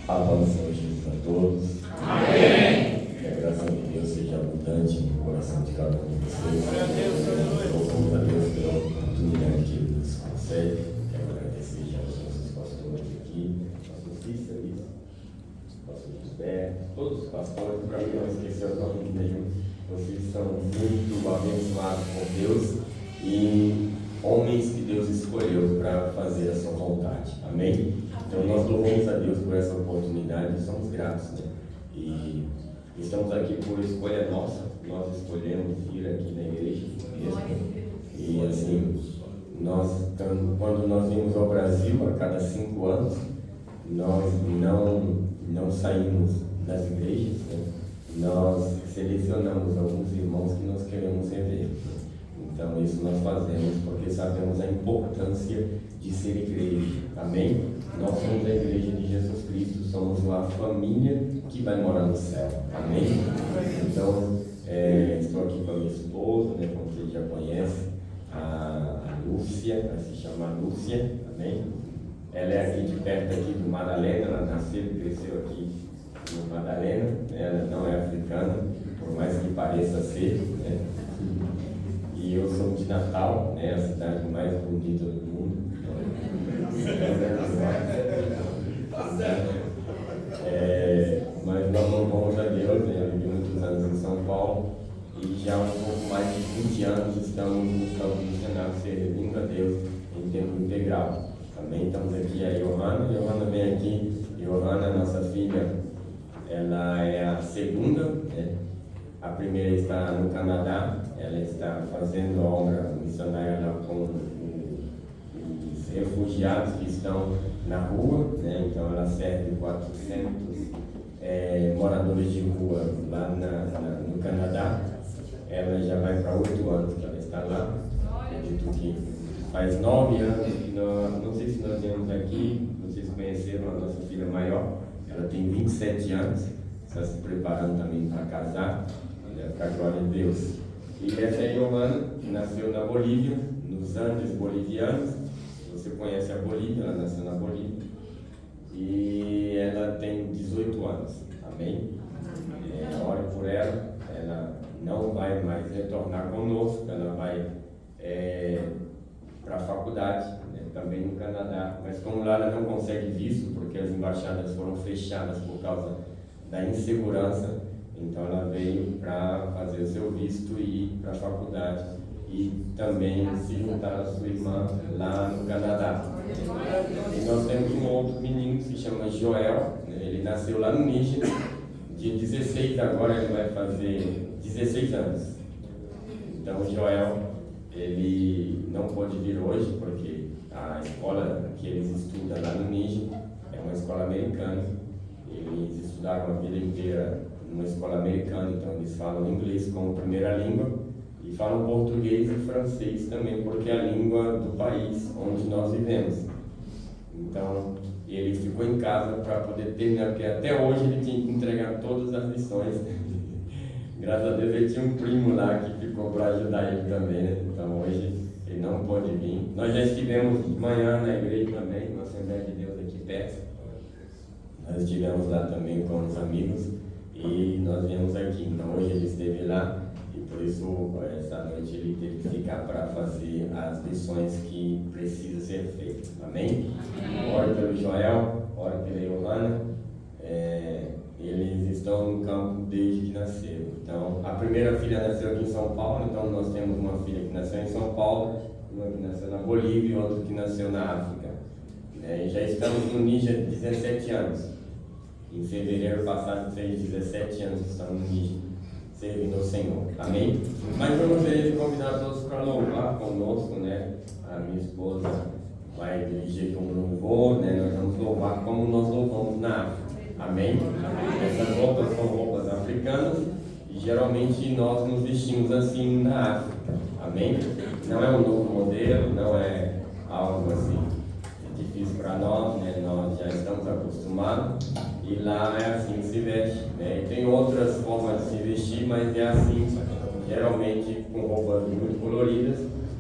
A paz do Senhor Jesus a todos. Amém. Que a graça de Deus seja abundante no coração de cada um de vocês. Louvamos a Deus pela oportunidade que Ele nos concede. Quero agradecer já aos nossos pastores aqui, nossos Cíceres, pastor José, todos os pastores, para mim não esquecer o nome de nenhum. Vocês são muito abençoados por Deus e homens que Deus escolheu para fazer a sua vontade. Amém? Então nós louvamos a Deus por essa oportunidade e somos gratos, né? E estamos aqui por escolha nossa. Nós escolhemos vir aqui na igreja mesmo. E assim, quando nós vimos ao Brasil a cada 5 anos, nós não saímos das igrejas, né? Nós selecionamos alguns irmãos que nós queremos rever. Então isso nós fazemos porque sabemos a importância de ser igreja. Amém? Nós somos a igreja de Jesus Cristo, somos a família que vai morar no céu. Amém? Então, estou aqui com a minha esposa, né, como vocês já conhecem, a Lúcia, ela se chama Lúcia. Amém? Ela é aqui de perto aqui do Madalena, ela nasceu e cresceu aqui no Madalena. Ela não é africana, por mais que pareça ser, né? E eu sou de Natal, né, a cidade mais bonita do mundo. Mas nós louvamos a Deus, né? Eu vivi muitos anos em São Paulo e já há um pouco mais de 20 anos estamos no missionário servindo a Deus em tempo integral. Também estamos aqui a Johanna vem aqui. Johanna, nossa filha, ela é a segunda, né? A primeira está no Canadá, ela está fazendo a obra missionária lá com os refugiados que estão na rua, né? Então ela serve 400 moradores de rua lá no Canadá. Ela já vai para 8 anos que ela está lá. Acredito que faz 9 anos que não sei se nós viemos aqui, vocês conheceram a nossa filha maior, ela tem 27 anos, está se preparando também para casar. Para a glória de Deus. E essa é a Johanna, que nasceu na Bolívia, nos Andes bolivianos. Você conhece a Bolívia, ela nasceu na Bolívia. E ela tem 18 anos. Amém? Ore por ela. Ela não vai mais retornar conosco, ela vai para a faculdade, né, também no Canadá. Mas como lá ela não consegue visto, porque as embaixadas foram fechadas por causa da insegurança, então ela veio para fazer o seu visto e ir para a faculdade e também se juntar à sua irmã lá no Canadá. E nós temos um outro menino que se chama Joel, né? Ele nasceu lá no Níger, de 16 agora ele vai fazer 16 anos. Então o Joel, ele não pôde vir hoje porque a escola que eles estudam lá no Níger é uma escola americana. Eles estudaram a vida inteira numa escola americana, então eles falam inglês como primeira língua e falam português e francês também, porque é a língua do país onde nós vivemos. Então ele ficou em casa para poder terminar, porque até hoje ele tinha que entregar todas as lições. Graças a Deus ele tinha um primo lá que ficou para ajudar ele também, né? Então hoje ele não pôde vir. Nós já estivemos de manhã na igreja também, na Assembleia de Deus aqui perto. Nós estivemos lá também com os amigos e nós viemos aqui. Então hoje ele esteve lá e por isso essa noite ele teve que ficar para fazer as lições que precisam ser feitas. Amém? Ore pelo Joel, ore pela Johanna. Eles estão no campo desde que nasceram. Então a primeira filha nasceu aqui em São Paulo, então nós temos uma filha que nasceu em São Paulo, uma que nasceu na Bolívia e outra que nasceu na África. E já estamos no Níger há 17 anos. Em fevereiro passado fez 17 anos que estamos no Níger, servindo ao Senhor. Amém? Mas vamos convidar todos para louvar conosco, né? A minha esposa vai dirigir um louvor, né? Nós vamos louvar como nós louvamos na África. Amém? Essas roupas são roupas africanas e geralmente nós nos vestimos assim na África. Amém? Não é um novo modelo, não é algo assim difícil para nós, né? Nós já estamos acostumados e lá é assim que se veste, né? E tem outras formas de se vestir, mas é assim, geralmente com roupas muito coloridas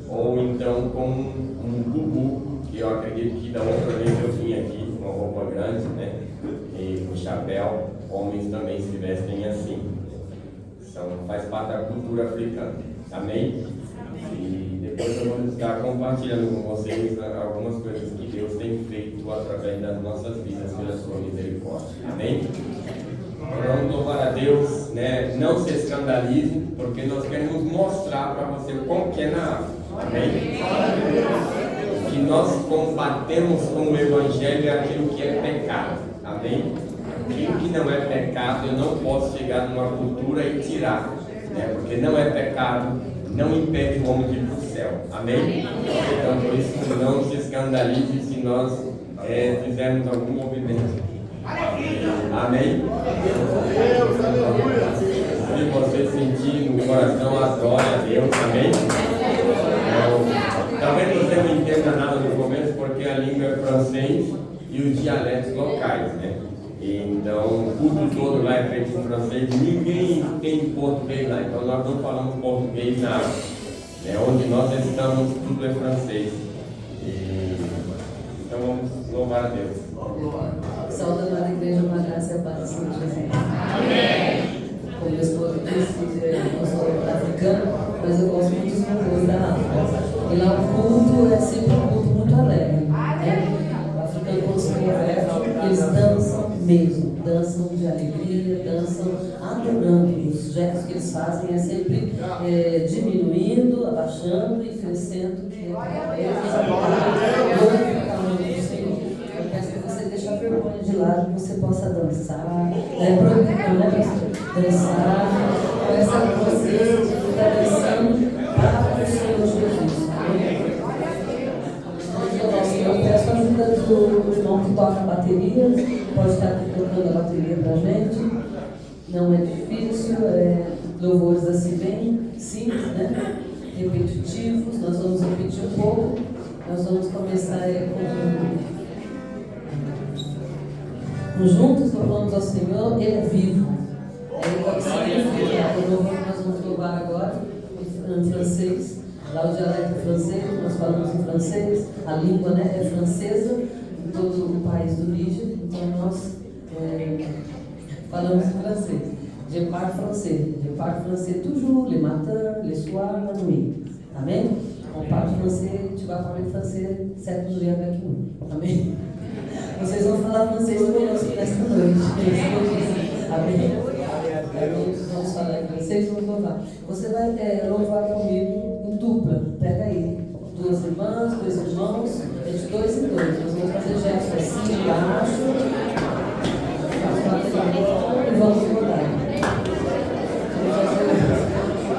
ou então com um bubu, que porque eu acredito que da outra vez eu vim aqui com uma roupa grande, né? E com chapéu, homens também se vestem assim. Faz parte da cultura africana. Amém? E depois eu vou estar compartilhando com vocês algumas coisas que Deus tem feito através das nossas vidas pela sua misericórdia. Amém? Vamos louvar a Deus, né? Não se escandalize, porque nós queremos mostrar para você como que é na água. Amém? Que nós combatemos com o Evangelho aquilo que é pecado. Amém? Aquilo que não é pecado, eu não posso chegar numa cultura e tirar, né? Porque não é pecado, não impede o homem de ir para o céu. Amém? Então, por isso, não se escandalize se nós fizermos algum movimento. Amém? Se você sentir no coração, adore a Deus. Amém? Talvez você não entenda nada no começo, porque a língua é francês e os dialetos locais, né? Então, o culto todo lá é feito em francês, ninguém tem português lá, então nós não falamos português nada. Onde nós estamos, tudo é francês. Então vamos louvar a Deus. Saudando a igreja, uma graça e a paz do Senhor Jesus. Amém. Como meu esposo disse, eu sou africano, mas eu gosto muito dos louvores da África. E lá o culto é sempre um culto muito alegre. Né? O africano, quando se converte, eles dançam mesmo, dançam de alegria, dançam adorando. Os gestos que eles fazem é sempre diminuindo, abaixando e crescendo. Que eu peço que você deixe a vergonha de lado, que você possa dançar. Não é proibido, né, pastor? Dançar com essa consciência de que está dançando para o Senhor Jesus. Eu peço a ajuda do irmão que toca a bateria, pode estar aqui tocando a bateria para a gente. Não é difícil, louvores assim bem simples, né? Repetitivos. Nós vamos repetir um pouco. Nós vamos começar com juntos louvamos ao Senhor, Ele é vivo. O louvor que nós vamos louvar agora em francês. Lá o dialeto é francês, nós falamos em francês, a língua, né, é francesa em todo o país do Níger, então nós falamos em francês. Je parle français toujours, le matin, le soir, la nuit. Amém? On parle français, tu vas parler français 7 jours avec nous. Amém? Vocês vão falar francês conosco nesta noite. Amém? Vamos falar em francês, vamos louvar. Você vai louvar comigo em dupla. Pega aí 2 irmãs, 2 irmãos, é de 2 em 2. Nós vamos fazer gestos assim, embaixo. E vamos rodar.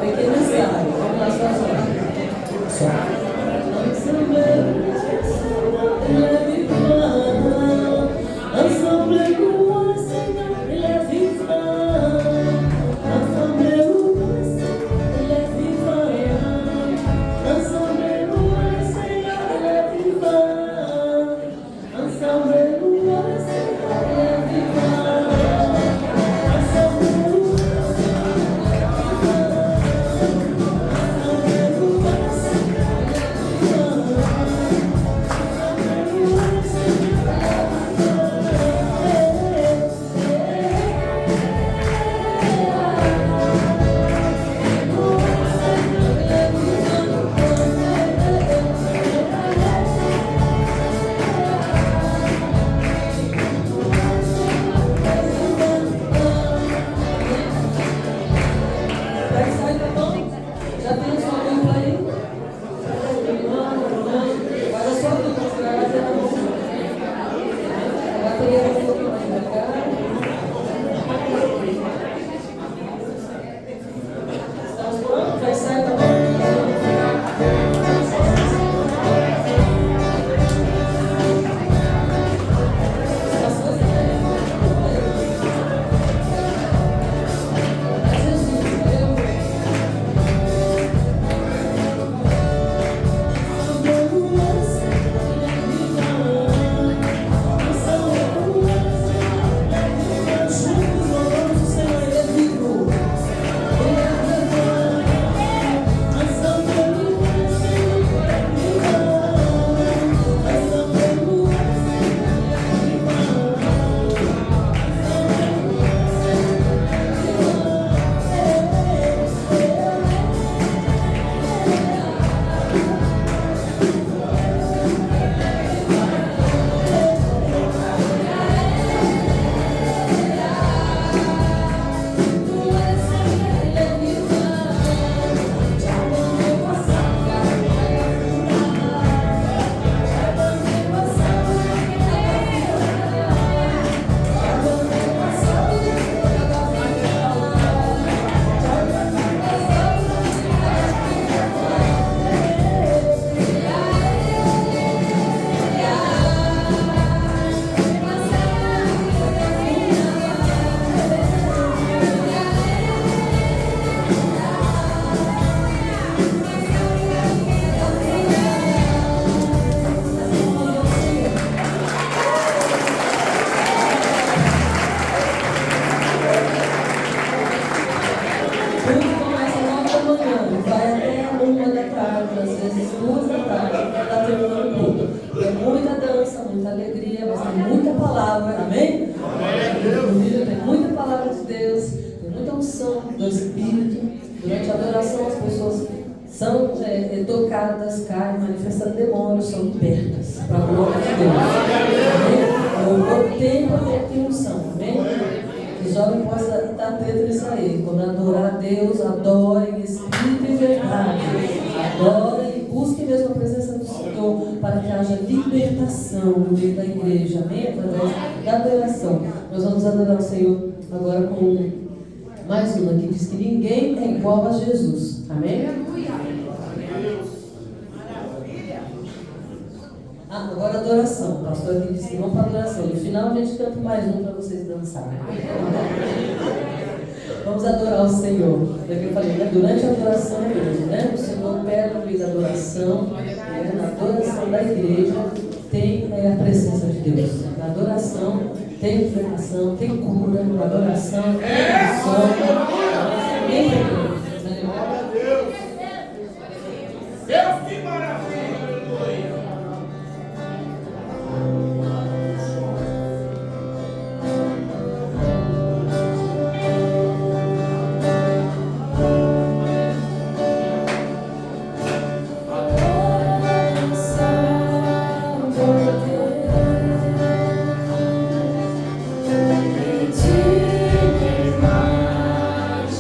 Pequeno ensaio. Vamos lá, só. muita alegria, mas tem muita palavra, amém? No vídeo tem muita palavra de Deus, tem muita unção do Espírito. Durante a adoração as pessoas são tocadas, caem, manifestando demônios, são libertas para a glória de Deus. O tempo até que unção, amém? O jovem possa estar atento nisso aí. Quando adorar a Deus, adore em espírito e verdade. Adore e busque mesmo a presença do Senhor para que haja libertação no meio da igreja, amém? Através da adoração. Nós vamos adorar o Senhor agora com mais uma que diz que ninguém é igual a Jesus, amém? Agora adoração. O pastor aqui disse que vamos para adoração. No final a gente canta mais um para vocês dançarem. Vamos adorar o Senhor. É o que eu falei, né? Durante a adoração mesmo, né? O Senhor pega no meio da adoração, na adoração da igreja tem a presença de Deus. Na adoração tem libertação, tem cura, na adoração tem unção. Tem Deus. Deus, que maravilha! Te mais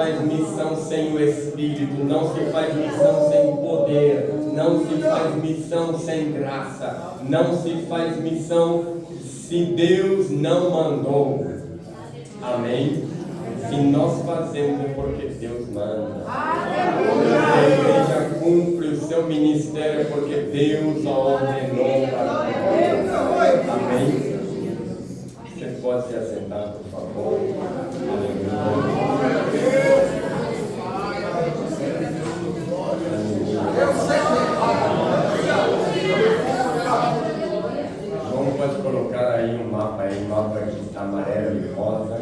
faz missão sem o Espírito, não se faz missão sem poder, não se faz missão sem graça, não se faz missão se Deus não mandou. Amém? Se nós fazemos é porque Deus manda. A igreja cumpre o seu ministério porque Deus a ordenou para cumprir. Amém? Você pode se assentar, por favor. João pode colocar aí um mapa que está amarelo e rosa.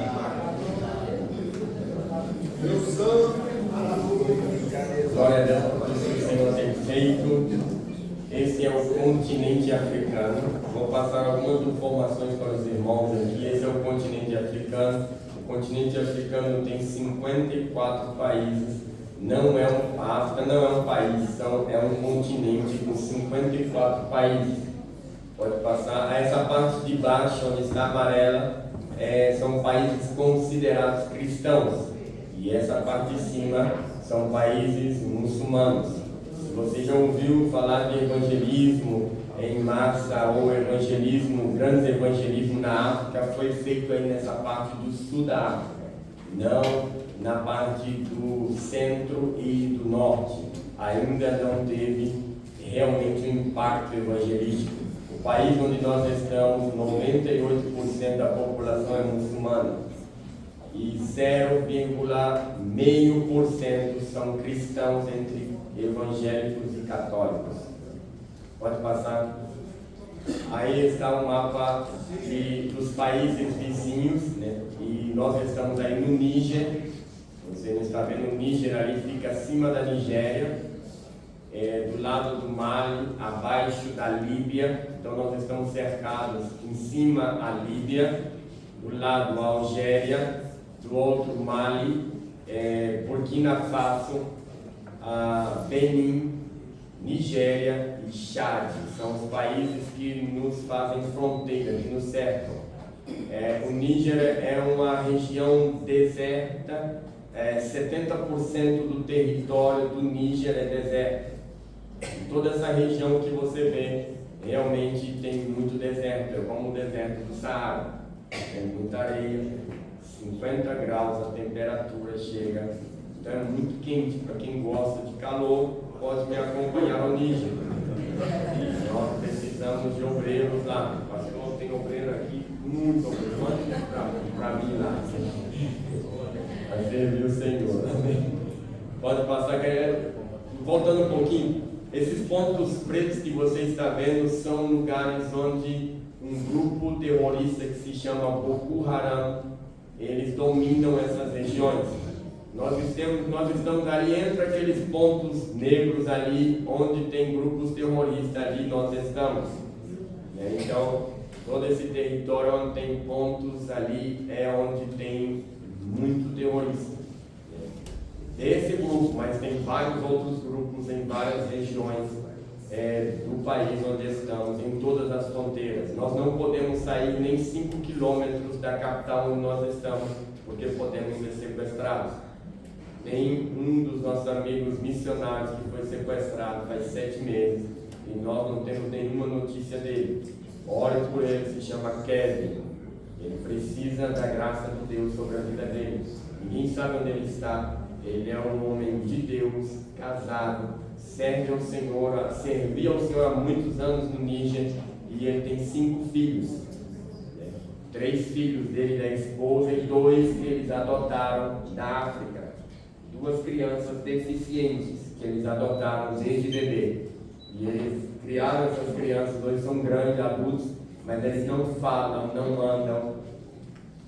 Glória a Deus por tudo que o Senhor tem feito. Esse é o continente africano. Vou passar algumas informações para os irmãos aqui. Esse é o continente africano. O continente africano tem 54 países. A África não é um país, é um continente com 54 países. Pode passar. Essa parte de baixo, onde está amarela, são países considerados cristãos. E essa parte de cima são países muçulmanos. Se você já ouviu falar de evangelismo em massa ou grande evangelismo na África, foi feito aí nessa parte do sul da África, não na parte do centro e do norte. Ainda não teve realmente um impacto evangelístico. O país onde nós estamos, 98% da população é muçulmana. E 0,5% são cristãos entre evangélicos e católicos. Pode passar. Aí está o mapa dos países vizinhos, né? E nós estamos aí no Níger. Você não está vendo, o Níger ali fica acima da Nigéria, do lado do Mali, abaixo da Líbia. Então nós estamos cercados em cima a Líbia, do lado a Algéria, do outro Mali, Burkina Faso, Benin, Nigéria e Chad. São os países que nos fazem fronteira, que nos cercam. O Níger é uma região deserta, 70% do território do Níger é deserto. E toda essa região que você vê realmente tem muito deserto, é como o deserto do Saara. Tem muita areia, 50 graus a temperatura chega, então é muito quente. Para quem gosta de calor, pode me acompanhar ao Níger. Nós precisamos de obreiros lá. O pastor tem obreiro aqui, muito obreiro, para mim lá. Vai servir o Senhor. Pode passar, voltando um pouquinho. Esses pontos pretos que você está vendo são lugares onde um grupo terrorista que se chama Boko Haram, eles dominam essas regiões. Nós estamos ali entre aqueles pontos negros ali, onde tem grupos terroristas, ali nós estamos. Então, todo esse território onde tem pontos ali é onde tem muito terrorista. Esse grupo, mas tem vários outros grupos em várias regiões do país onde estamos, em todas as fronteiras. Nós não podemos sair nem 5 quilômetros da capital onde nós estamos, porque podemos ser sequestrados. Tem um dos nossos amigos missionários que foi sequestrado faz 7 meses e nós não temos nenhuma notícia dele. Ore por ele, se chama Kevin. Ele precisa da graça de Deus sobre a vida dele. Ninguém sabe onde ele está. Ele é um homem de Deus, casado, serve ao Senhor, serviu ao Senhor há muitos anos no Níger e ele tem 5 filhos. 3 filhos dele da esposa e 2 que eles adotaram da África. 2 crianças deficientes que eles adotaram desde bebê. E eles criaram essas crianças, 2 são grandes, adultos, mas eles não falam, não andam,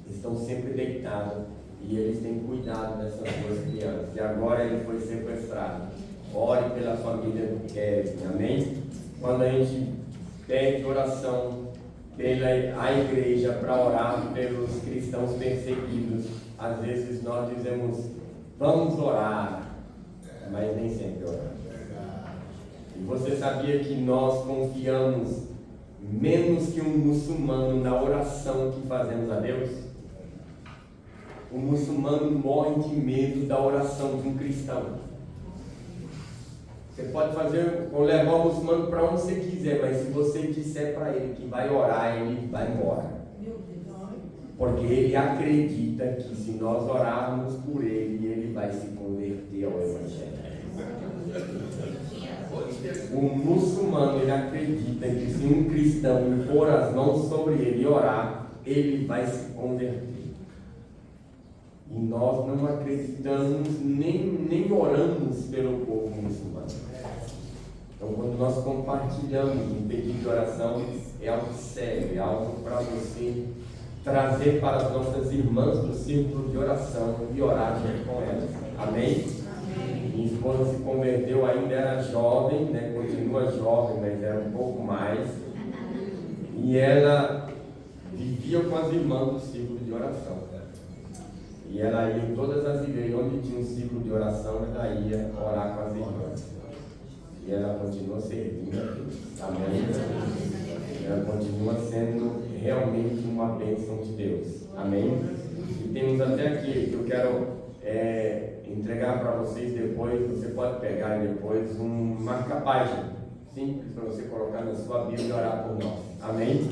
estão sempre deitados. E eles têm cuidado dessas 2 crianças. E agora ele foi sequestrado. Ore pela família do Kevin, amém? Quando a gente pede oração pela igreja para orar pelos cristãos perseguidos, às vezes nós dizemos, vamos orar, mas nem sempre oramos. E você sabia que nós confiamos menos que um muçulmano na oração que fazemos a Deus? o muçulmano morre de medo da oração de um cristão. Você pode fazer ou levar o muçulmano para onde você quiser, mas se você disser para ele que vai orar, ele vai embora. Porque ele acredita que se nós orarmos por ele, ele vai se converter ao Evangelho. O muçulmano, ele acredita que se um cristão pôr as mãos sobre ele e orar, ele vai se converter. E nós não acreditamos, nem oramos pelo povo muçulmano. Então, quando nós compartilhamos um pedido de oração, é algo sério, é algo para você trazer para as nossas irmãs do círculo de oração e orar junto com elas. Amém? Minha esposa se converteu, ainda era jovem, né? Continua jovem, mas era um pouco mais. E ela vivia com as irmãs do círculo de oração. E ela ia em todas as igrejas onde tinha um círculo de oração, ela ia orar com as irmãs. E ela continua servindo a Deus. Amém? Ela continua sendo realmente uma bênção de Deus. Amém? E temos até aqui, que eu quero entregar para vocês depois, você pode pegar depois um marca-página simples para você colocar na sua Bíblia e orar por nós. Amém?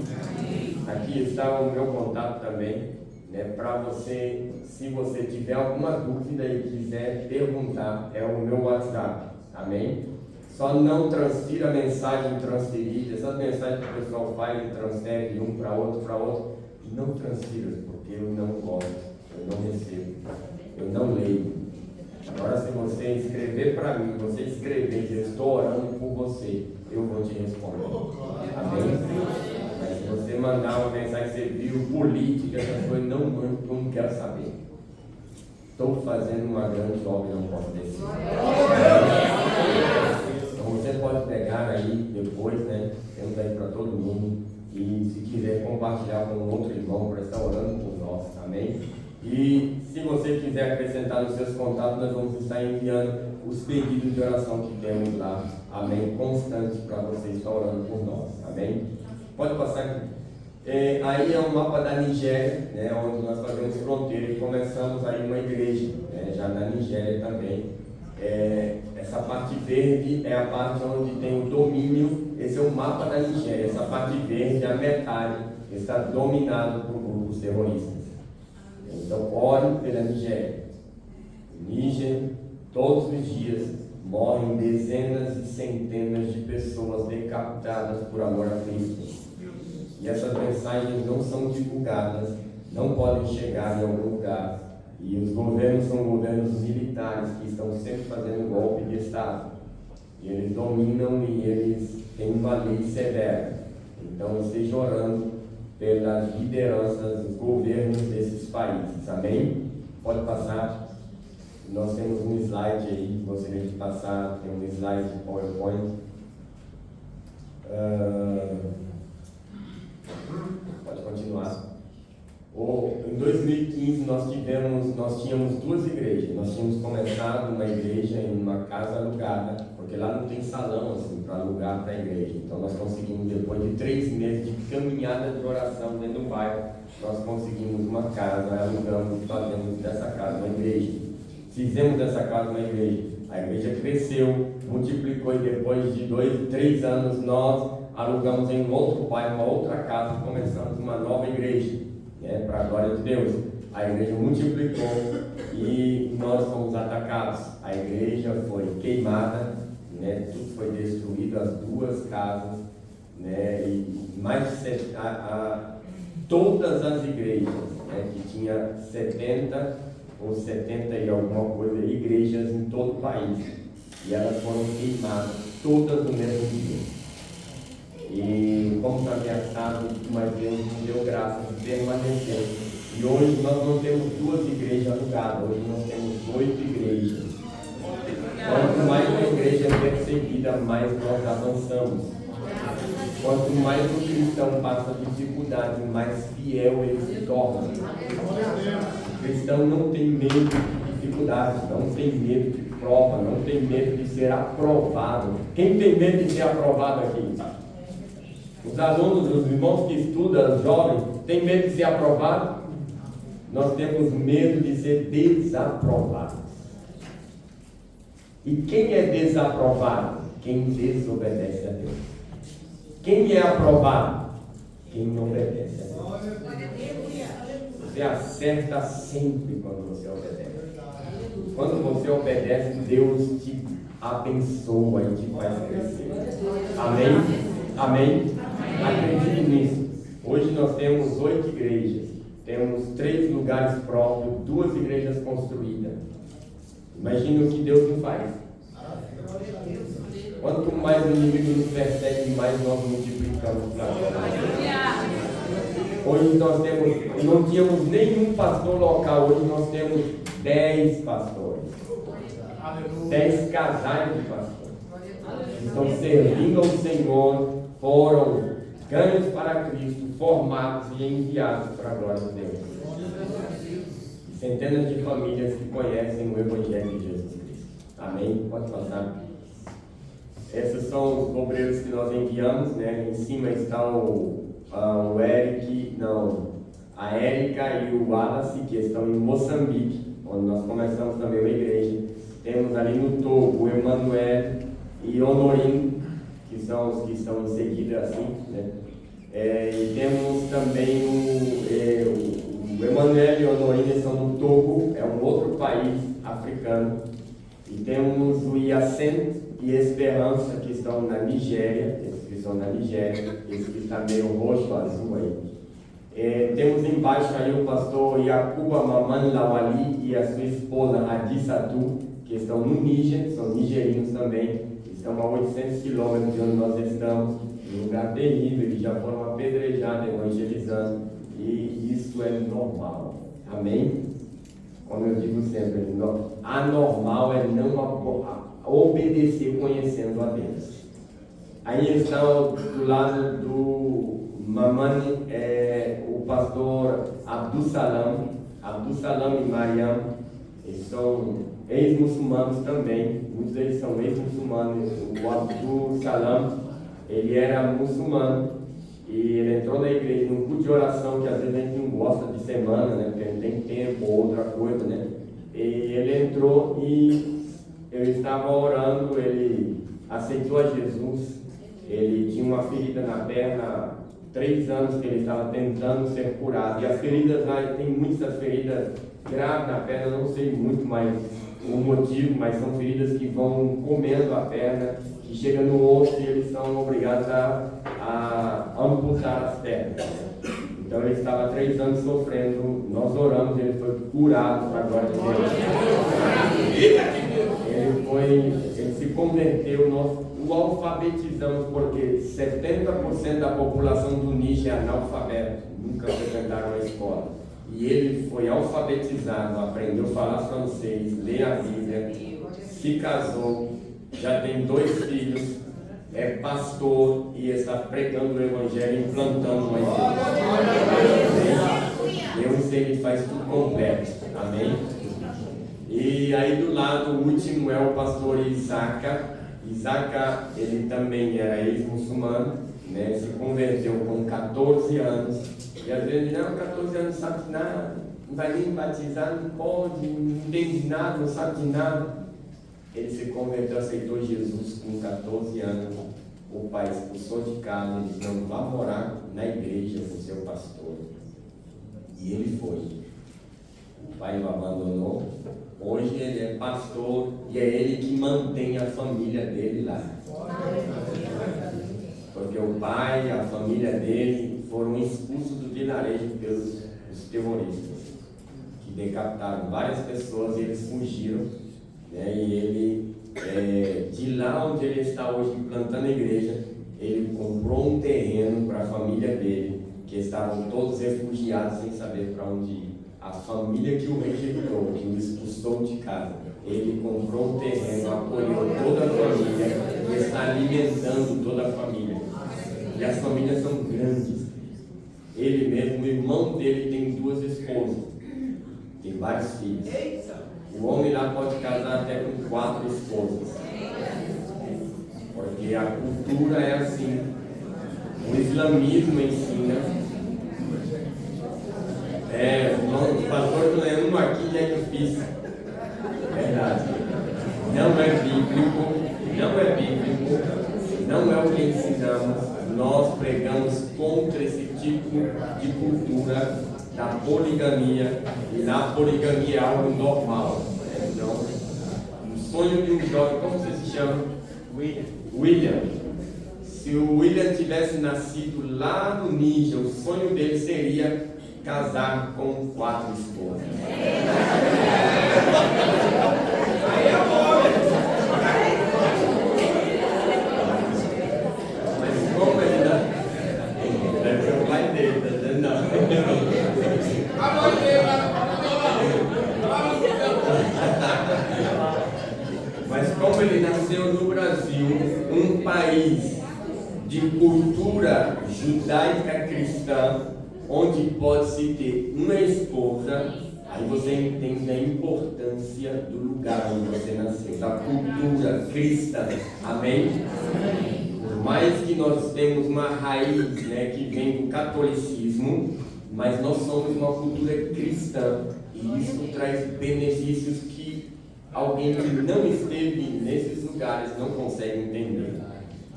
Aqui está o meu contato também, né, para você, se você tiver alguma dúvida e quiser perguntar, é o meu WhatsApp. Amém? Só não transfira a mensagem transferida, essas mensagens que o pessoal faz e transfere de um para outro, não transfira, porque eu não gosto, eu não recebo, eu não leio. Agora, se você escrever para mim, você escrever, eu estou orando por você, eu vou te responder. Amém? Mas se você mandar uma mensagem, você viu política, essas coisas, não mande, porque eu não quero saber. Estou fazendo uma grande obra e não posso descer. Então você pode pegar aí depois, né? Temos aí para todo mundo. E se quiser compartilhar com outro irmão para estar orando por nós. Amém? E se você quiser acrescentar nos seus contatos, nós vamos estar enviando os pedidos de oração que temos lá. Amém? Constantes para vocês estar orando por nós. Amém? Pode passar aqui. Aí é um mapa da Nigéria, né, onde nós fazemos fronteira e começamos aí uma igreja, né, já na Nigéria também. Essa parte verde é a parte onde tem o domínio, esse é o mapa da Nigéria, essa parte verde, a metade, está dominado por grupos terroristas. Então, ore pela Nigéria. Níger, todos os dias, morrem dezenas e centenas de pessoas decapitadas por amor a Cristo. E essas mensagens não são divulgadas, não podem chegar em algum lugar. E os governos são governos militares que estão sempre fazendo golpe de Estado. E eles dominam e eles têm uma lei severa. Então, esteja orando pelas lideranças, os governos desses países. Amém? Pode passar. Nós temos um slide aí, gostaria de passar, tem um slide de PowerPoint. Pode continuar. Em 2015 nós tínhamos duas igrejas. Nós tínhamos começado uma igreja em uma casa alugada, porque lá não tem salão assim para alugar para a igreja. Então nós conseguimos, depois de 3 meses de caminhada de oração dentro do bairro, nós conseguimos uma casa, alugamos e fazemos dessa casa uma igreja. Fizemos dessa casa uma igreja. A igreja cresceu, multiplicou e depois de 2, 3 anos nós alugamos em um outro bairro, uma outra casa e começamos uma nova igreja, né, para a glória de Deus. A igreja multiplicou e nós fomos atacados. A igreja foi queimada, né, tudo foi destruído, as 2 casas, né, e mais de todas as igrejas, né, que tinha 70 ou 70 e alguma coisa, igrejas em todo o país. E elas foram queimadas todas no mesmo dia. E fomos ameaçados, mas Deus nos deu graça de permanecer. E hoje nós não temos 2 igrejas alugadas, hoje nós temos 8 igrejas. Quanto mais uma igreja é perseguida, mais nós avançamos. Quanto mais um cristão passa dificuldade, mais fiel ele se torna. O cristão não tem medo de dificuldade, não tem medo de prova, não tem medo de ser aprovado. Quem tem medo de ser aprovado aqui? Os alunos, os irmãos que estudam, os jovens, têm medo de ser aprovado? nós temos medo de ser desaprovados. E quem é desaprovado? Quem desobedece a Deus. Quem é aprovado? Quem obedece a Deus. Você acerta sempre quando você obedece. Quando você obedece, Deus te abençoa e te faz crescer. Amém? Amém? Acredite nisso. Hoje nós temos 8 igrejas. Temos 3 lugares próprios, 2 igrejas construídas. Imagina o que Deus nos faz. Quanto mais o inimigo nos persegue, mais nós multiplicamos para nós. Hoje nós temos, não tínhamos nenhum pastor local, hoje nós temos 10 pastores. 10 casais de pastores. Que estão servindo ao Senhor, foram ganhos para Cristo, formados e enviados para a glória de Deus. Centenas de famílias que conhecem o Evangelho de Jesus Cristo. Amém? Pode passar. Esses são os obreiros que nós enviamos, né? Em cima está a Érica e o Wallace, que estão em Moçambique, onde nós começamos também uma igreja. Temos ali no Togo o Emanuel e Honorim, que são os que estão em seguida assim, né? E temos também o Emanuel e o Honorim, estão no Togo, é um outro país africano. E temos o Yacen e Esperança, que estão na Nigéria, esses que estão na Nigéria, esse que está meio roxo, azul aí. Temos embaixo aí o pastor Yakuba Maman Lawali e a sua esposa Hadissatu, que estão no Níger, são nigerinos também, estão a 800 quilômetros de onde nós estamos, um lugar terrível, eles já foram apedrejados evangelizando, e isso é normal. Amém? Como eu digo sempre, anormal é não obedecer conhecendo a Deus. Aí estão do lado do Mamani, o pastor Abdussalam e Mariam, eles são ex-muçulmanos também, muitos deles são ex-muçulmanos. O Abdussalam, ele era muçulmano e ele entrou na igreja num culto de oração, que às vezes a gente não gosta de semana, né, porque não tem tempo ou outra coisa, né? E ele entrou e eu estava orando, ele aceitou a Jesus, ele tinha uma ferida na perna, há 3 anos que ele estava tentando ser curado, e as feridas lá, tem muitas feridas graves na perna, não sei muito mais o motivo, mas são feridas que vão comendo a perna, que chega no osso e eles são obrigados a amputar as pernas. Então ele estava há 3 anos sofrendo, nós oramos, ele foi curado para a glória de Deus. Ele se converteu, nós o alfabetizamos, porque 70% da população do Níger é analfabeto, nunca frequentaram a escola. E ele foi alfabetizado, aprendeu a falar francês, ler a Bíblia, se casou, já tem 2 filhos, é pastor e está pregando o Evangelho, implantando uma igreja. Deus, ele faz tudo completo. Amém? E aí do lado, o último é o pastor Isaaca. Isaaca, ele também era ex-muçulmano, né? Se converteu com 14 anos. E às vezes, não, 14 anos não sabe de nada, não vai nem batizar, não pode, não entende de nada, não sabe de nada. Ele se converteu, aceitou Jesus com 14 anos. O pai expulsou de casa, ele disse, não, vá morar na igreja com seu pastor. E ele foi. O pai o abandonou. Hoje ele é pastor e é ele que mantém a família dele lá. Porque o pai e a família dele foram expulsos do vilarejo pelos terroristas, que decapitaram várias pessoas e eles fugiram. Né? E ele, de lá onde ele está hoje implantando a igreja, ele comprou um terreno para a família dele, que estavam todos refugiados sem saber para onde ir. A família que o rejeitou, que o expulsou de casa, ele comprou um terreno, acolheu toda a família e está alimentando toda a família. E as famílias são grandes. Ele mesmo, o irmão dele, tem 2 esposas, tem vários filhos. O homem lá pode casar até com 4 esposas, porque a cultura é assim. O islamismo ensina. O pastor Leandro aqui é difícil. Verdade. Não é bíblico, não é o que ensinamos. Nós pregamos contra esse tipo de cultura da poligamia, e na poligamia é algo normal. Então, o sonho de um jovem, como você se chama? William. Se o William tivesse nascido lá no Níger, o sonho dele seria casar com 4 esposas. Mas como ele não... Deve ser o pai dele, tá dizendo não. Mas como ele nasceu no Brasil, um país de cultura judaica cristã, onde pode-se ter uma esposa, aí você entende a importância do lugar onde você nasceu, da cultura cristã. Amém? Por mais que nós temos uma raiz, que vem do catolicismo, mas nós somos uma cultura cristã, e isso traz benefícios que alguém que não esteve nesses lugares não consegue entender.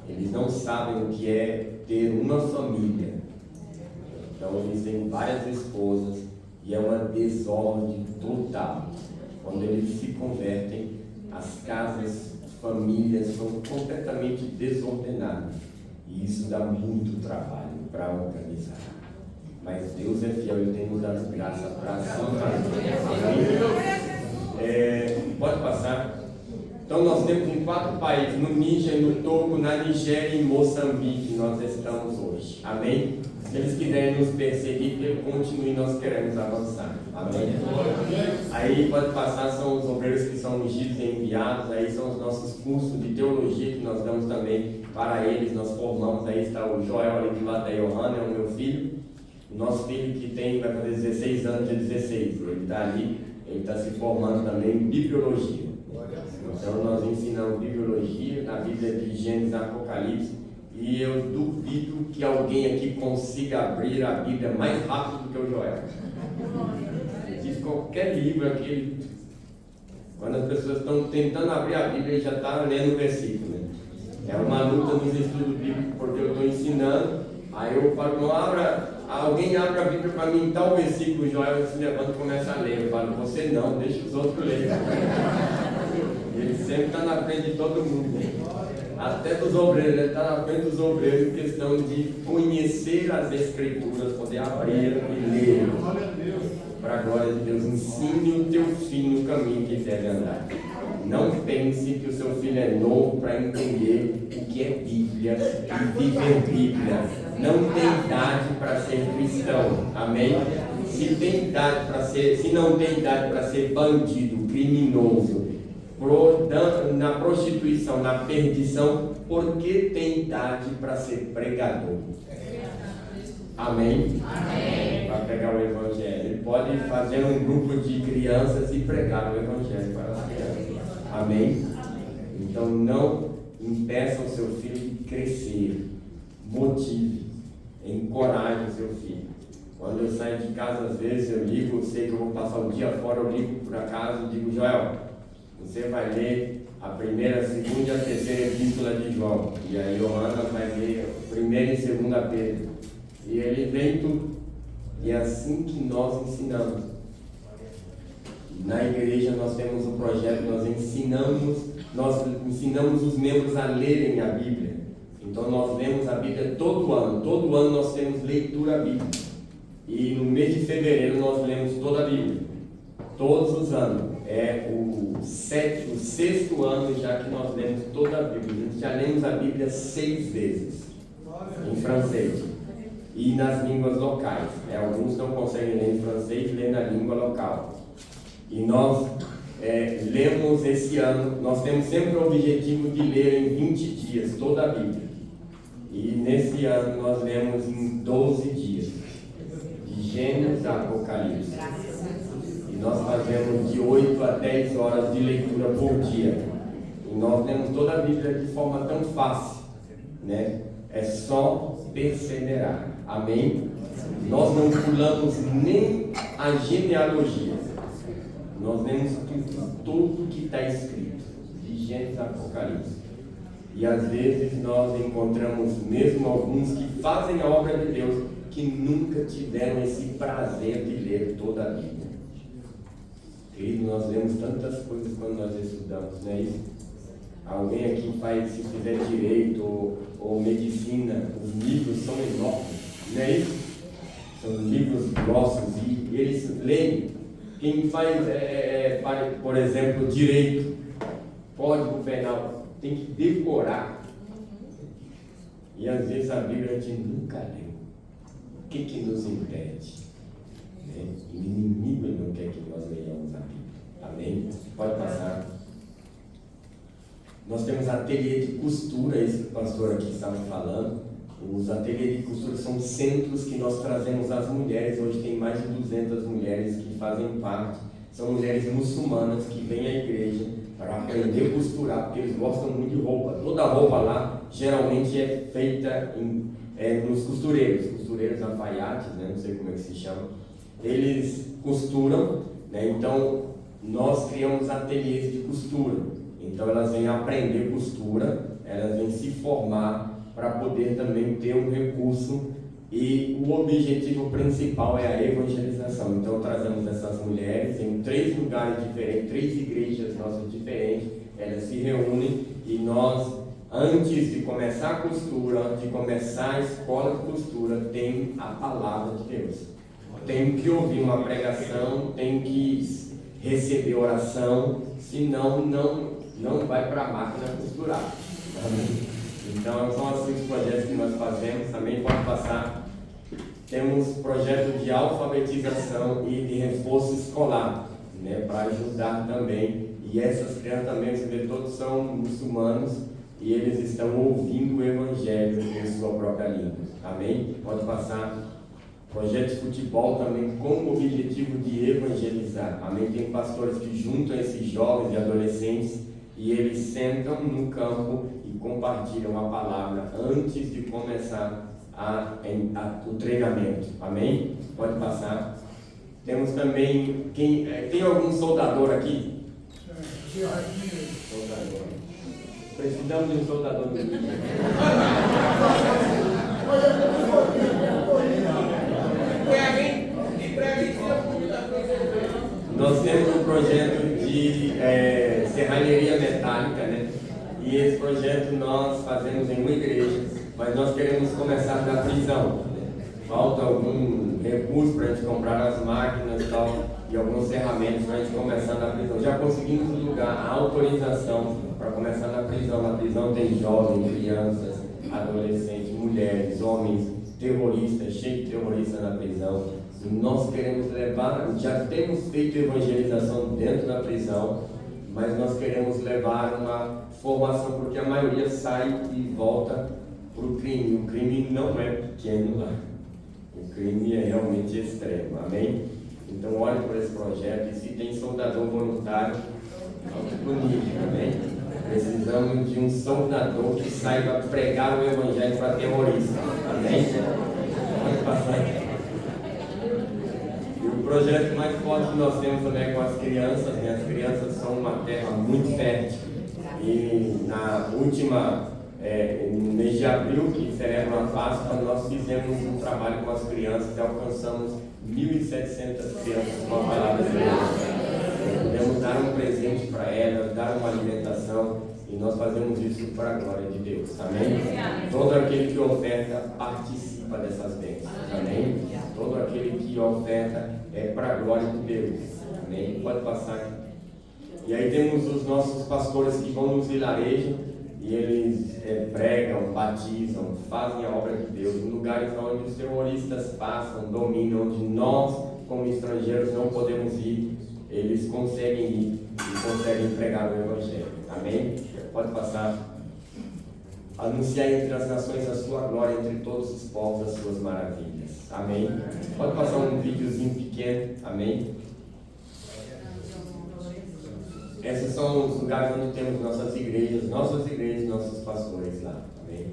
Eles não sabem o que é ter uma família. Então eles têm várias esposas e é uma desordem total. Quando eles se convertem, as casas, famílias são completamente desordenadas. E isso dá muito trabalho para organizar. Mas Deus é fiel, Ele tem nos dado graça para assim fazer. Pode passar. Então nós temos em 4 países, no Níger, no Togo, na Nigéria e em Moçambique, nós estamos hoje. Amém? Se eles quiserem nos perseguir, que ele continue, nós queremos avançar. Amém? Aí pode passar, são os obreiros que são ungidos e enviados, aí são os nossos cursos de teologia que nós damos também para eles, nós formamos, aí está o Joel ali de lá da Johanna, é o meu filho. O nosso filho que vai fazer 16 anos, dia 16, ele está ali, ele está se formando também em bibliologia. Então nós ensinamos bibliologia na Bíblia de Gênesis e Apocalipse, e eu duvido que alguém aqui consiga abrir a Bíblia mais rápido do que o Joel. Diz qualquer livro aqui, quando as pessoas estão tentando abrir a Bíblia, ele já está lendo o versículo, né? É uma luta nos estudos bíblicos, porque eu estou ensinando, aí eu falo, não abra, alguém abre a Bíblia para mim, tal versículo, o Joel se levanta e começa a ler. Eu falo, você não, deixa os outros lerem. Ele sempre está na frente de todo mundo, até dos obreiros, ele está na frente dos obreiros em questão de conhecer as Escrituras, poder abrir e ler. Para a glória de Deus, ensine o teu filho no caminho que deve andar. Não pense que o seu filho é novo para entender o que é Bíblia e viver Bíblia. Não tem idade para ser cristão, amém? Se não tem idade para ser bandido, criminoso, na prostituição, na perdição, por que tem idade para ser pregador? Amém? Amém. Para pregar o Evangelho. Ele pode fazer um grupo de crianças e pregar o Evangelho para as crianças. Amém? Então não impeça o seu filho de crescer. Motive, encoraje o seu filho. Quando eu saio de casa, às vezes eu ligo, sei que eu vou passar o dia fora, eu ligo para casa e digo, Joel, você vai ler a primeira, a segunda e a terceira epístola de João. E a Johanna vai ler a primeira e segunda Pedro. E ele vem tudo. E é assim que nós ensinamos. Na igreja nós temos um projeto, nós ensinamos os membros a lerem a Bíblia. Então nós lemos a Bíblia todo ano nós temos leitura bíblica. E no mês de fevereiro nós lemos toda a Bíblia. Todos os anos. É o 6º ano já que nós lemos toda a Bíblia. Já lemos a Bíblia 6 vezes em francês e nas línguas locais. Alguns não conseguem ler em francês, ler na língua local. E nós lemos esse ano, nós temos sempre o objetivo de ler em 20 dias toda a Bíblia. E nesse ano nós lemos em 12 dias, de Gênesis a Apocalipse. Nós fazemos de 8 a 10 horas de leitura por dia. E nós lemos toda a Bíblia de forma tão fácil, né? É só perseverar. Amém? nós não pulamos nem a genealogia. Nós lemos tudo que está escrito, de Gênesis a Apocalipse. E às vezes nós encontramos mesmo alguns que fazem a obra de Deus, que nunca tiveram esse prazer de ler toda a Bíblia. Querido, nós lemos tantas coisas quando nós estudamos, não é isso? Alguém aqui faz, se fizer direito ou medicina, os livros são enormes, não é isso? São livros grossos e eles leem. Quem faz, por exemplo, direito, código penal, tem que decorar. E às vezes a Bíblia a gente nunca leu. O que nos impede? O inimigo não quer que nós leiamos a Bíblia. Amém? Pode passar. Nós temos ateliê de costura, esse que o pastor aqui estava falando. Os ateliês de costura são centros que nós trazemos às mulheres. Hoje tem mais de 200 mulheres que fazem parte. São mulheres muçulmanas que vêm à igreja para aprender a costurar, porque eles gostam muito de roupa. Toda roupa lá geralmente é feita nos costureiros alfaiates, né? Não sei como é que se chama. Eles costuram, né? Então nós criamos ateliês de costura. Então elas vêm aprender costura, elas vêm se formar para poder também ter um recurso, e o objetivo principal é a evangelização. Então trazemos essas mulheres em 3 lugares diferentes, 3 igrejas nossas diferentes, elas se reúnem e nós, antes de começar a costura, antes de começar a escola de costura, tem a palavra de Deus. Tem que ouvir uma pregação, tem que receber oração, senão não vai para a máquina costurar. Amém? Então são assim os projetos que nós fazemos. Também pode passar. Temos projeto de alfabetização e de reforço escolar, né, para ajudar também. E essas crianças também, você vê, todos são muçulmanos e eles estão ouvindo o Evangelho em sua própria língua. Amém? Pode passar. Projeto de futebol também com o objetivo de evangelizar. Amém? Tem pastores que juntam esses jovens e adolescentes e eles sentam no campo e compartilham a palavra antes de começar o treinamento. Amém? Pode passar. Temos também, tem algum soldador aqui? Soldador. Precisamos de um soldador do dia. Nós temos um projeto de serralheria metálica, né? E esse projeto nós fazemos em uma igreja, mas nós queremos começar da prisão. Falta algum recurso para a gente comprar as máquinas e alguns ferramentas para a gente começar na prisão. Já conseguimos um lugar, a autorização para começar na prisão. Na prisão tem jovens, crianças, adolescentes, mulheres, homens, terroristas, cheio de terroristas na prisão. E nós queremos levar, já temos feito evangelização dentro da prisão, mas nós queremos levar uma formação, porque a maioria sai e volta para o crime. O crime não é pequeno lá. O crime é realmente extremo. Amém? Então olhe por esse projeto, e se tem soldador voluntário, alto bonito, amém? Precisamos de um soldador que saiba pregar o evangelho para terroristas. Amém? Pode passar. E o projeto mais forte que nós temos também é com as crianças, né? As crianças são uma terra muito fértil. E na última, no mês de abril, que celebra a Páscoa, nós fizemos um trabalho com as crianças e alcançamos 1.700 crianças com a palavra de Deus. Podemos dar um presente para elas, dar uma alimentação, e nós fazemos isso para a glória de Deus. Amém? Todo aquele que oferta participa dessas bênçãos. Amém? Todo aquele que oferta é para a glória de Deus. Amém? Pode passar. E aí temos os nossos pastores que vão nos vilarejos e eles pregam, batizam, fazem a obra de Deus em lugares onde os terroristas passam, dominam, onde nós, como estrangeiros, não podemos ir. Eles conseguem ir e conseguem pregar o Evangelho. Amém? Pode passar. Anunciar entre as nações a sua glória, entre todos os povos as suas maravilhas. Amém? Pode passar um videozinho pequeno. Amém? Esses são os lugares onde temos nossas igrejas, nossos pastores lá. Amém?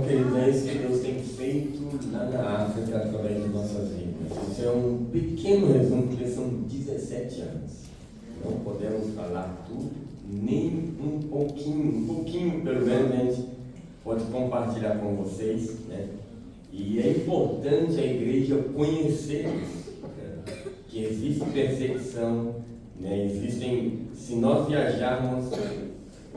queridos, é isso que Deus tem feito lá na África através de nossas vidas. Isso é um pequeno resumo, porque são 17 anos. Não podemos falar tudo, nem um pouquinho pelo menos a gente pode compartilhar com vocês, né? E é importante a igreja conhecer isso, que existe perseguição, né? Se nós viajarmos,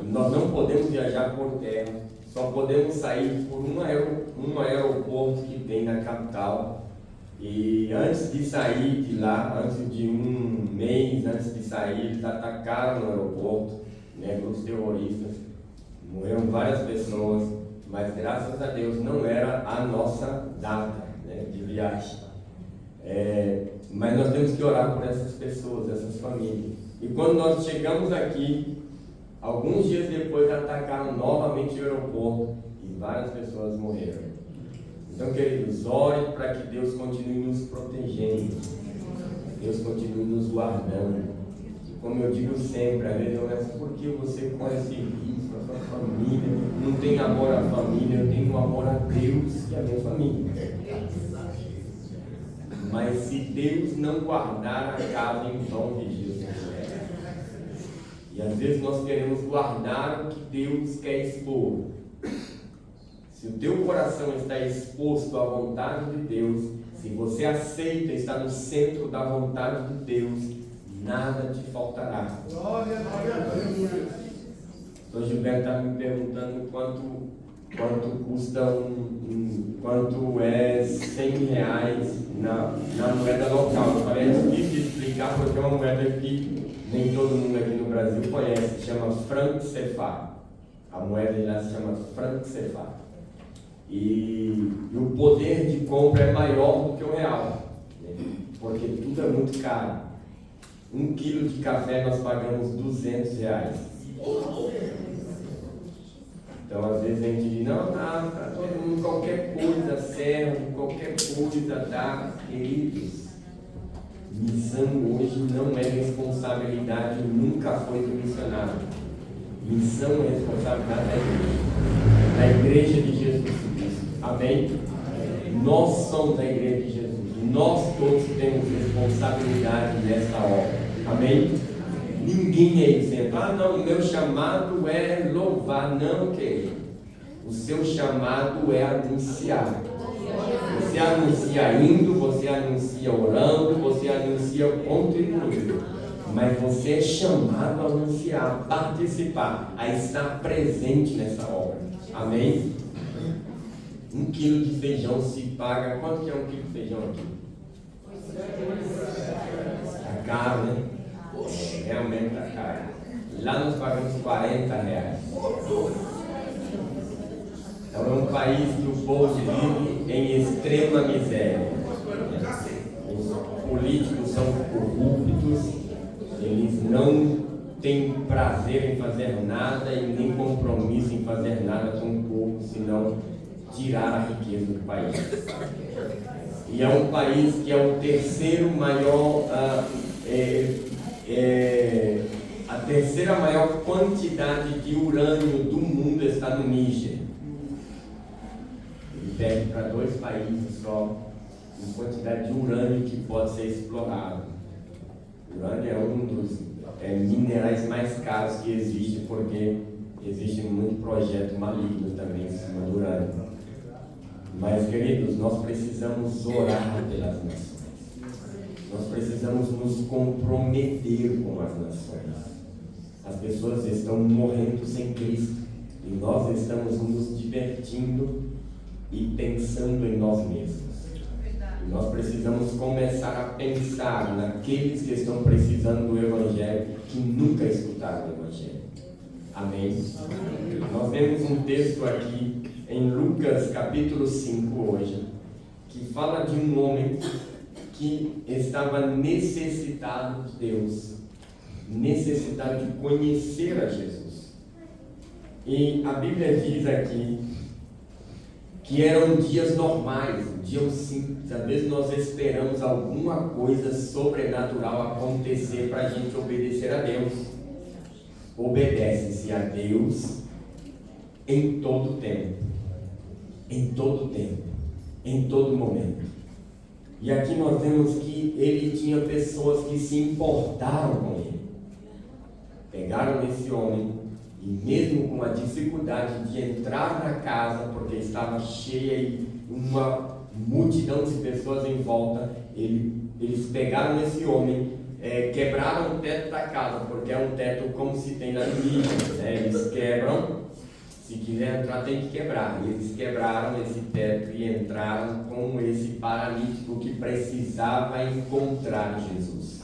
nós não podemos viajar por terra, só podemos sair por um aeroporto que tem na capital. E antes de sair de lá, antes de um mês antes de sair, eles atacaram no aeroporto, né, grupos terroristas, morreram várias pessoas, mas graças a Deus não era a nossa data, né, de viagem. Mas nós temos que orar por essas pessoas, essas famílias. E quando nós chegamos aqui, alguns dias depois atacaram novamente o aeroporto e várias pessoas morreram. Então, queridos, orem para que Deus continue nos protegendo, Deus continue nos guardando. E como eu digo sempre, às vezes eu penso, por que você conhece isso, a sua família, não tem amor à família? Eu tenho amor a Deus e a minha família. Mas se Deus não guardar a casa, em vão vigia o Senhor. E às vezes nós queremos guardar o que Deus quer expor. Se o teu coração está exposto à vontade de Deus, se você aceita estar no centro da vontade de Deus, nada te faltará. Glória a Deus. O Gilberto está me perguntando quanto custa quanto é R$100 na moeda local. Eu falei, é difícil de explicar porque é uma moeda que nem todo mundo aqui no Brasil conhece, chama franc CFA. A moeda lá se chama franc CFA. E o poder de compra é maior do que o real, né? Porque tudo é muito caro. 1 quilo de café nós pagamos R$200. Então às vezes a gente diz, não, tá todo mundo, qualquer coisa serve, qualquer coisa dá. Queridos, missão hoje não é responsabilidade, nunca foi do missionário. Missão é responsabilidade da igreja de Jesus Cristo. Amém? Nós somos a igreja de Jesus. Nós todos temos responsabilidade nesta obra. Amém? Ninguém é isento. Não, o meu chamado é louvar. Não, querido. O seu chamado é anunciar. Você anuncia indo, você anuncia orando, você anuncia contribuindo. Mas você é chamado a anunciar, a participar, a estar presente nessa obra. Amém? 1 quilo de feijão se paga. Quanto que é 1 quilo de feijão aqui? Está caro, né? Realmente está caro. Lá nós pagamos R$40. Então é um país que o povo vive em extrema miséria. Os políticos são corruptos, eles não têm prazer em fazer nada e nem compromisso em fazer nada com o povo, senão tirar a riqueza do país. E é um país que é o terceiro maior, a terceira maior quantidade de urânio do mundo está no Níger. Ele perde para 2 países só em quantidade de urânio que pode ser explorado. O urânio é um dos minerais mais caros que existe, porque existe muito projeto maligno também em cima do urânio. Mas, queridos, nós precisamos orar pelas nações. Nós precisamos nos comprometer com as nações. As pessoas estão morrendo sem Cristo e nós estamos nos divertindo e pensando em nós mesmos. E nós precisamos começar a pensar naqueles que estão precisando do Evangelho, que nunca escutaram o Evangelho. Amém? Nós temos um texto aqui em Lucas capítulo 5 hoje, que fala de um homem que estava necessitado de Deus, necessitado de conhecer a Jesus. E a Bíblia diz aqui que eram dias normais, dias simples. Às vezes nós esperamos alguma coisa sobrenatural acontecer para a gente obedecer a Deus. Obedece-se a Deus em todo tempo. em todo tempo, em todo momento. E aqui nós vemos que ele tinha pessoas que se importaram com ele. Pegaram esse homem e mesmo com a dificuldade de entrar na casa, porque estava cheia e uma multidão de pessoas em volta, eles pegaram esse homem, quebraram o teto da casa, porque é um teto como se tem na Bíblia, né? Eles quebram, se quiser entrar tem que quebrar, e eles quebraram esse teto e entraram com esse paralítico que precisava encontrar Jesus.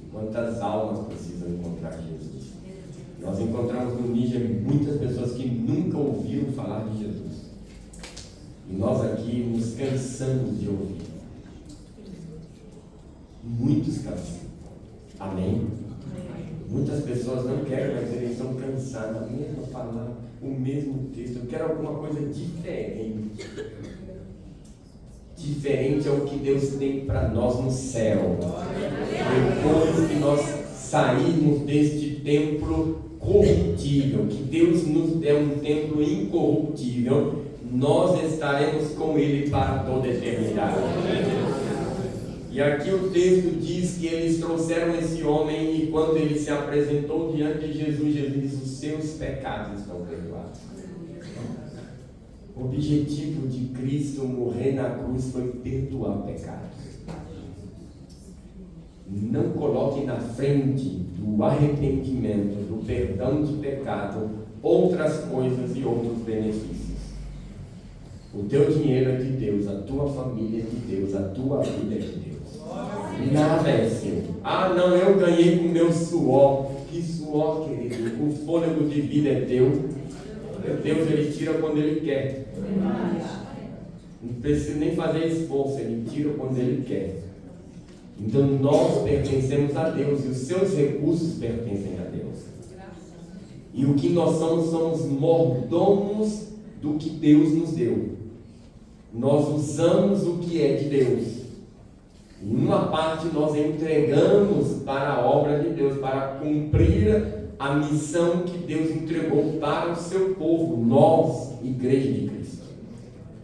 E quantas almas precisam encontrar Jesus? Nós encontramos no Níger muitas pessoas que nunca ouviram falar de Jesus, e nós aqui nos cansamos de ouvir. Muitos cansam. Amém? Muitas pessoas não querem, mas eles estão cansados. A mesma palavra, o mesmo texto. Eu quero alguma coisa diferente. Diferente ao que Deus tem para nós no céu. Depois que nós saímos deste templo corruptível, que Deus nos deu um templo incorruptível, nós estaremos com Ele para toda a eternidade. E aqui o texto diz que eles trouxeram esse homem e quando ele se apresentou diante de Jesus, Jesus disse: os seus pecados estão perdoados. O objetivo de Cristo morrer na cruz foi perdoar pecados. Não coloque na frente do arrependimento, do perdão de pecado, outras coisas e outros benefícios. O teu dinheiro é de Deus, a tua família é de Deus, a tua vida é de Deus. Nada é seu. Ah, não, eu ganhei com o meu suor. Que suor, querido? O fôlego de vida é teu. Deus, Ele tira quando Ele quer. Não precisa nem fazer esforço, Ele tira quando Ele quer. Então nós pertencemos a Deus e os seus recursos pertencem a Deus. E o que nós somos mordomos do que Deus nos deu. Nós usamos o que é de Deus. Em uma parte nós entregamos para a obra de Deus, para cumprir a missão que Deus entregou para o seu povo, nós, Igreja de Cristo.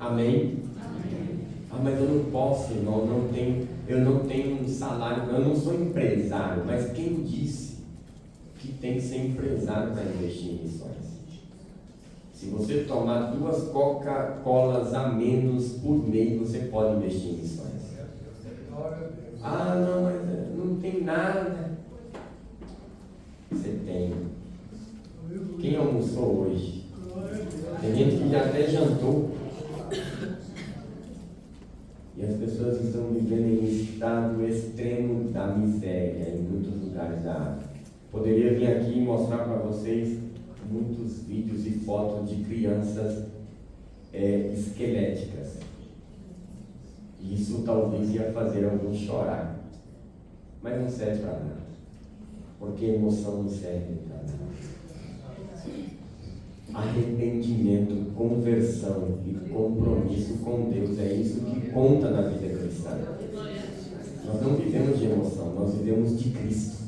Amém? Ah, mas eu não posso, irmão, eu não tenho um salário, eu não sou empresário. Mas quem disse que tem que ser empresário para investir em missões? Se você tomar 2 Coca-Colas a menos por mês, você pode investir em missões. Ah, não, mas não tem nada. Você tem. Quem almoçou hoje? Tem gente que já até jantou. E as pessoas estão vivendo em estado extremo da miséria em muitos lugares da África. Poderia vir aqui e mostrar para vocês muitos vídeos e fotos de crianças esqueléticas. Isso talvez ia fazer alguns chorar, mas não serve para nada, porque emoção não serve para nada. Arrependimento, conversão e compromisso com Deus é isso que conta na vida cristã. Nós não vivemos de emoção, nós vivemos de Cristo.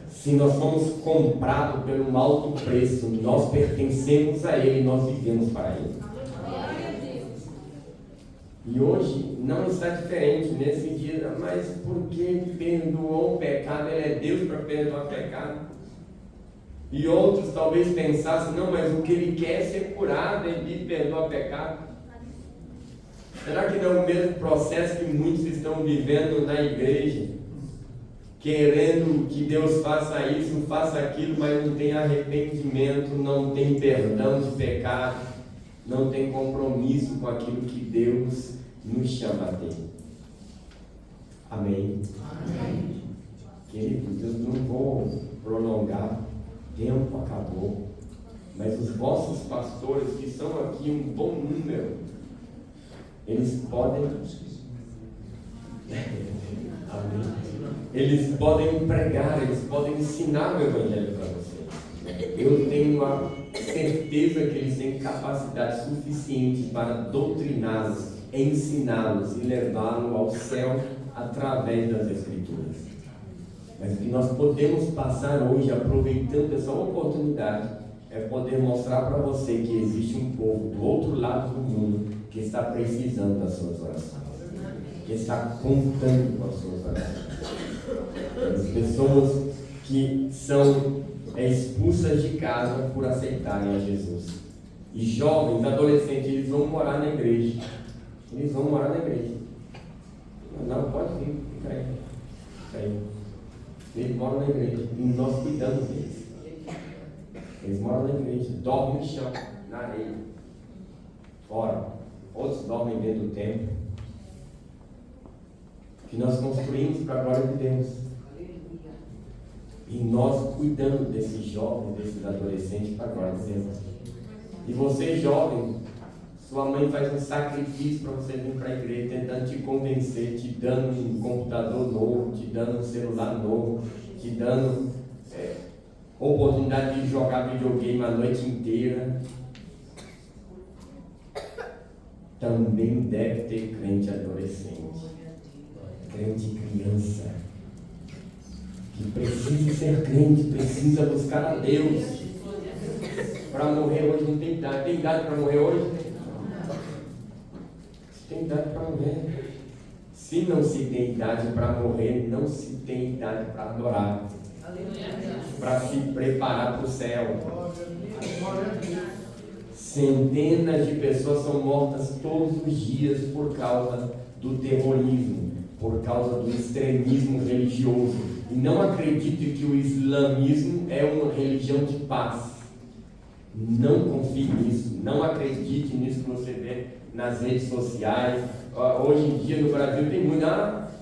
Se nós fomos comprados por um alto preço, nós pertencemos a Ele, nós vivemos para Ele. E hoje não está diferente nesse dia, mas porque perdoou o pecado, Ele é Deus para perdoar o pecado. E outros talvez pensassem, não, mas o que Ele quer é ser curado, Ele perdoa o pecado. Será que não é o mesmo processo que muitos estão vivendo na igreja? Querendo que Deus faça isso, faça aquilo, mas não tem arrependimento, não tem perdão de pecado, não tem compromisso com aquilo que Deus nos chama a ter. Amém? Amém. Queridos, eu não vou prolongar, tempo acabou, mas os vossos pastores, que são aqui um bom número, eles podem amém. Eles podem pregar, eles podem ensinar o Evangelho para vocês. Eu tenho a certeza que eles têm capacidade suficiente para doutriná-los, ensiná-los e levá-los ao céu através das Escrituras. Mas o que nós podemos passar hoje, aproveitando essa oportunidade, é poder mostrar para você que existe um povo do outro lado do mundo que está precisando das suas orações, que está contando com as suas orações. As pessoas que são expulsas de casa por aceitarem a Jesus. E jovens, adolescentes, eles vão morar na igreja. Eles vão morar na igreja. Não, pode vir, fica aí. Fica aí. Eles moram na igreja e nós cuidamos deles. Eles moram na igreja, dormem no chão, na areia, fora. Outros dormem dentro do templo. Que nós construímos para a glória de Deus. E nós cuidamos desses jovens, desses adolescentes para a glória de Deus. E você, jovem, sua mãe faz um sacrifício para você vir para a igreja, tentando te convencer, te dando um computador novo, te dando um celular novo, te dando oportunidade de jogar videogame a noite inteira. Também deve ter crente adolescente, crente criança, que precisa ser crente, precisa buscar a Deus. Para morrer hoje não tem idade. Tem idade para morrer hoje? Tem idade para morrer. Se não se tem idade para morrer, não se tem idade para adorar, para se preparar para o céu. Centenas de pessoas são mortas todos os dias por causa do terrorismo, por causa do extremismo religioso. E não acredite que o islamismo é uma religião de paz. Não confie nisso, não acredite nisso que você vê nas redes sociais. Hoje em dia no Brasil tem muito,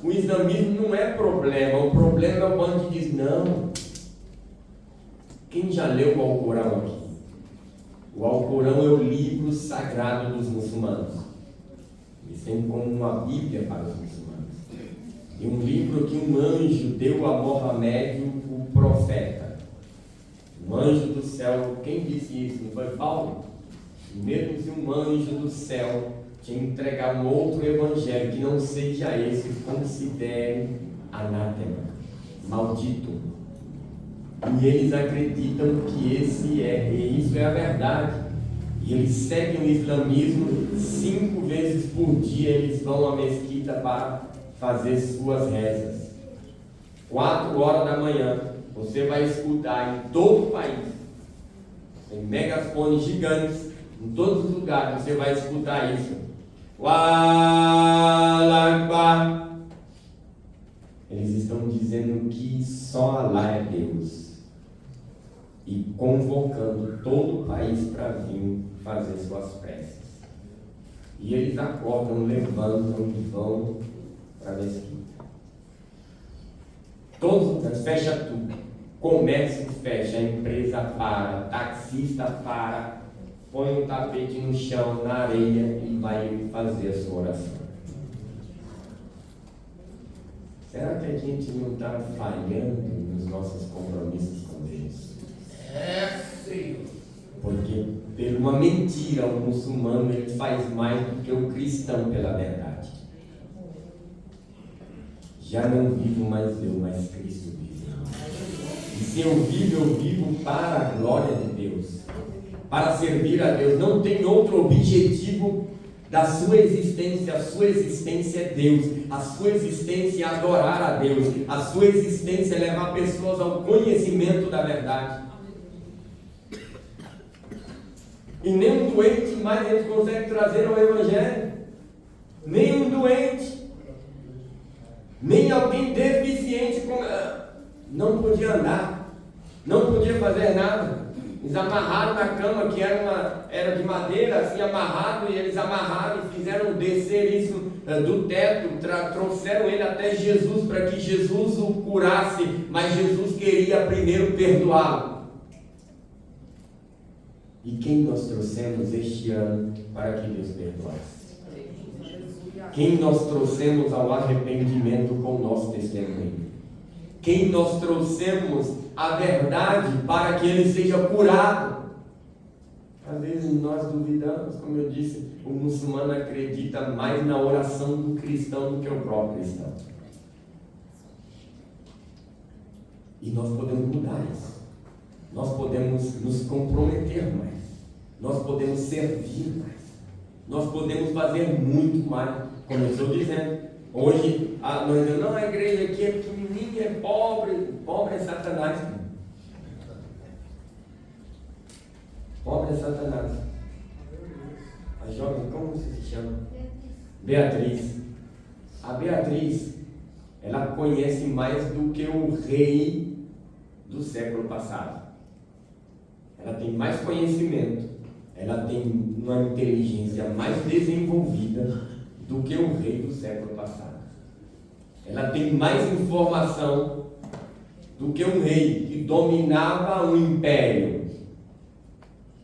o islamismo não é problema, o problema é o bando que diz não. Quem já leu o Alcorão aqui? O Alcorão é o livro sagrado dos muçulmanos. Eles têm como uma Bíblia para os muçulmanos. E um livro que um anjo deu a Mohamed, o profeta. Um anjo do céu, quem disse isso? Não foi Paulo? Mesmo se um anjo do céu te entregar um outro evangelho que não seja esse, considere anátema, maldito. E eles acreditam que esse e isso é a verdade. E eles seguem o islamismo 5 vezes por dia, eles vão à mesquita para fazer suas rezas. 4 horas da manhã, você vai escutar em todo o país, tem megafones gigantes, em todos os lugares você vai escutar isso. Allahu Akbar. Eles estão dizendo que só Allah é Deus e convocando todo o país para vir fazer suas preces. E eles acordam, levantam e vão para a mesquita. Todos, fecha tudo. Comércio fecha, a empresa para, taxista para, põe um tapete no chão, na areia e vai fazer a sua oração. Será que a gente não está falhando nos nossos compromissos com Deus? Sim. Porque por uma mentira o muçulmano ele faz mais do que o cristão pela verdade. Já não vivo mais eu, mas Cristo vive. E se eu vivo para a glória de Deus, para servir a Deus. Não tem outro objetivo da sua existência. A sua existência é Deus, a sua existência é adorar a Deus, a sua existência é levar pessoas ao conhecimento da verdade. E nem um doente mais a gente consegue trazer ao Evangelho. Nem um doente, nem alguém deficiente não podia andar, não podia fazer nada. Eles amarraram na cama que era de madeira, assim amarrado, e eles amarraram e fizeram descer isso do teto, trouxeram ele até Jesus para que Jesus o curasse, mas Jesus queria primeiro perdoá-lo. E quem nós trouxemos este ano para que Deus perdoasse? Quem nós trouxemos ao arrependimento com o nosso testemunho? Quem nós trouxemos a verdade para que ele seja curado? Às vezes nós duvidamos, como eu disse, o muçulmano acredita mais na oração do cristão do que o próprio cristão. E nós podemos mudar isso. Nós podemos nos comprometer mais. Nós podemos servir mais. Nós podemos fazer muito mais. Como eu estou dizendo. Hoje, nós dizemos, não, a igreja aqui é pequenininha, é pobre. Pobre é Satanás. Pobre é Satanás. A jovem, como você se chama? Beatriz. A Beatriz, ela conhece mais do que o rei do século passado. Ela tem mais conhecimento, ela tem uma inteligência mais desenvolvida do que o rei do século passado. Ela tem mais informação do que um rei que dominava um império.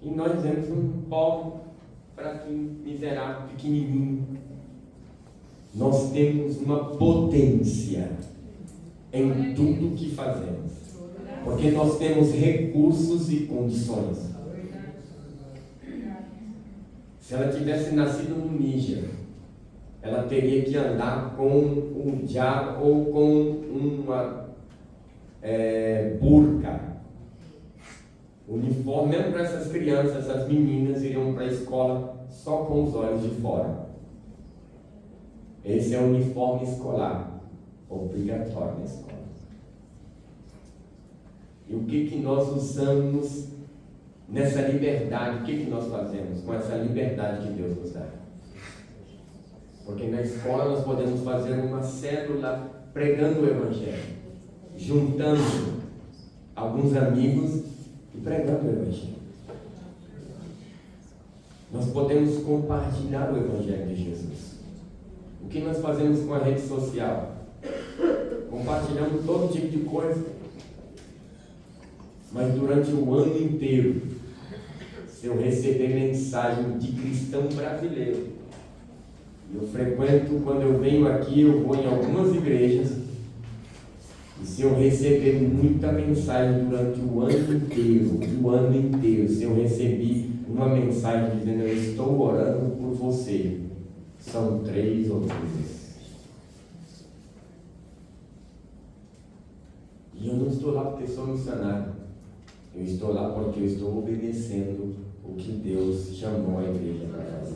E nós dizemos um pobre, fraquinho, miserável, pequenininho. Nós temos uma potência em tudo que fazemos, porque nós temos recursos e condições. Se ela tivesse nascido no Níger, ela teria que andar com um diabo ou com uma burca. Uniforme, mesmo para essas crianças, essas meninas iriam para a escola só com os olhos de fora. Esse é o uniforme escolar, obrigatório na escola. E o que nós usamos nessa liberdade? O que nós fazemos com essa liberdade que Deus nos dá? Porque na escola nós podemos fazer uma célula pregando o Evangelho, juntando alguns amigos e pregando o Evangelho. Nós podemos compartilhar o Evangelho de Jesus. O que nós fazemos com a rede social? Compartilhamos todo tipo de coisa. Mas durante o ano inteiro, se eu receber mensagem de cristão brasileiro, eu frequento, quando eu venho aqui, eu vou em algumas igrejas, e se eu receber muita mensagem durante o ano inteiro, se eu receber uma mensagem dizendo, eu estou orando por você, são 3 ou 3. E eu não estou lá porque sou missionário. Eu estou lá porque eu estou obedecendo o que Deus chamou a igreja para fazer.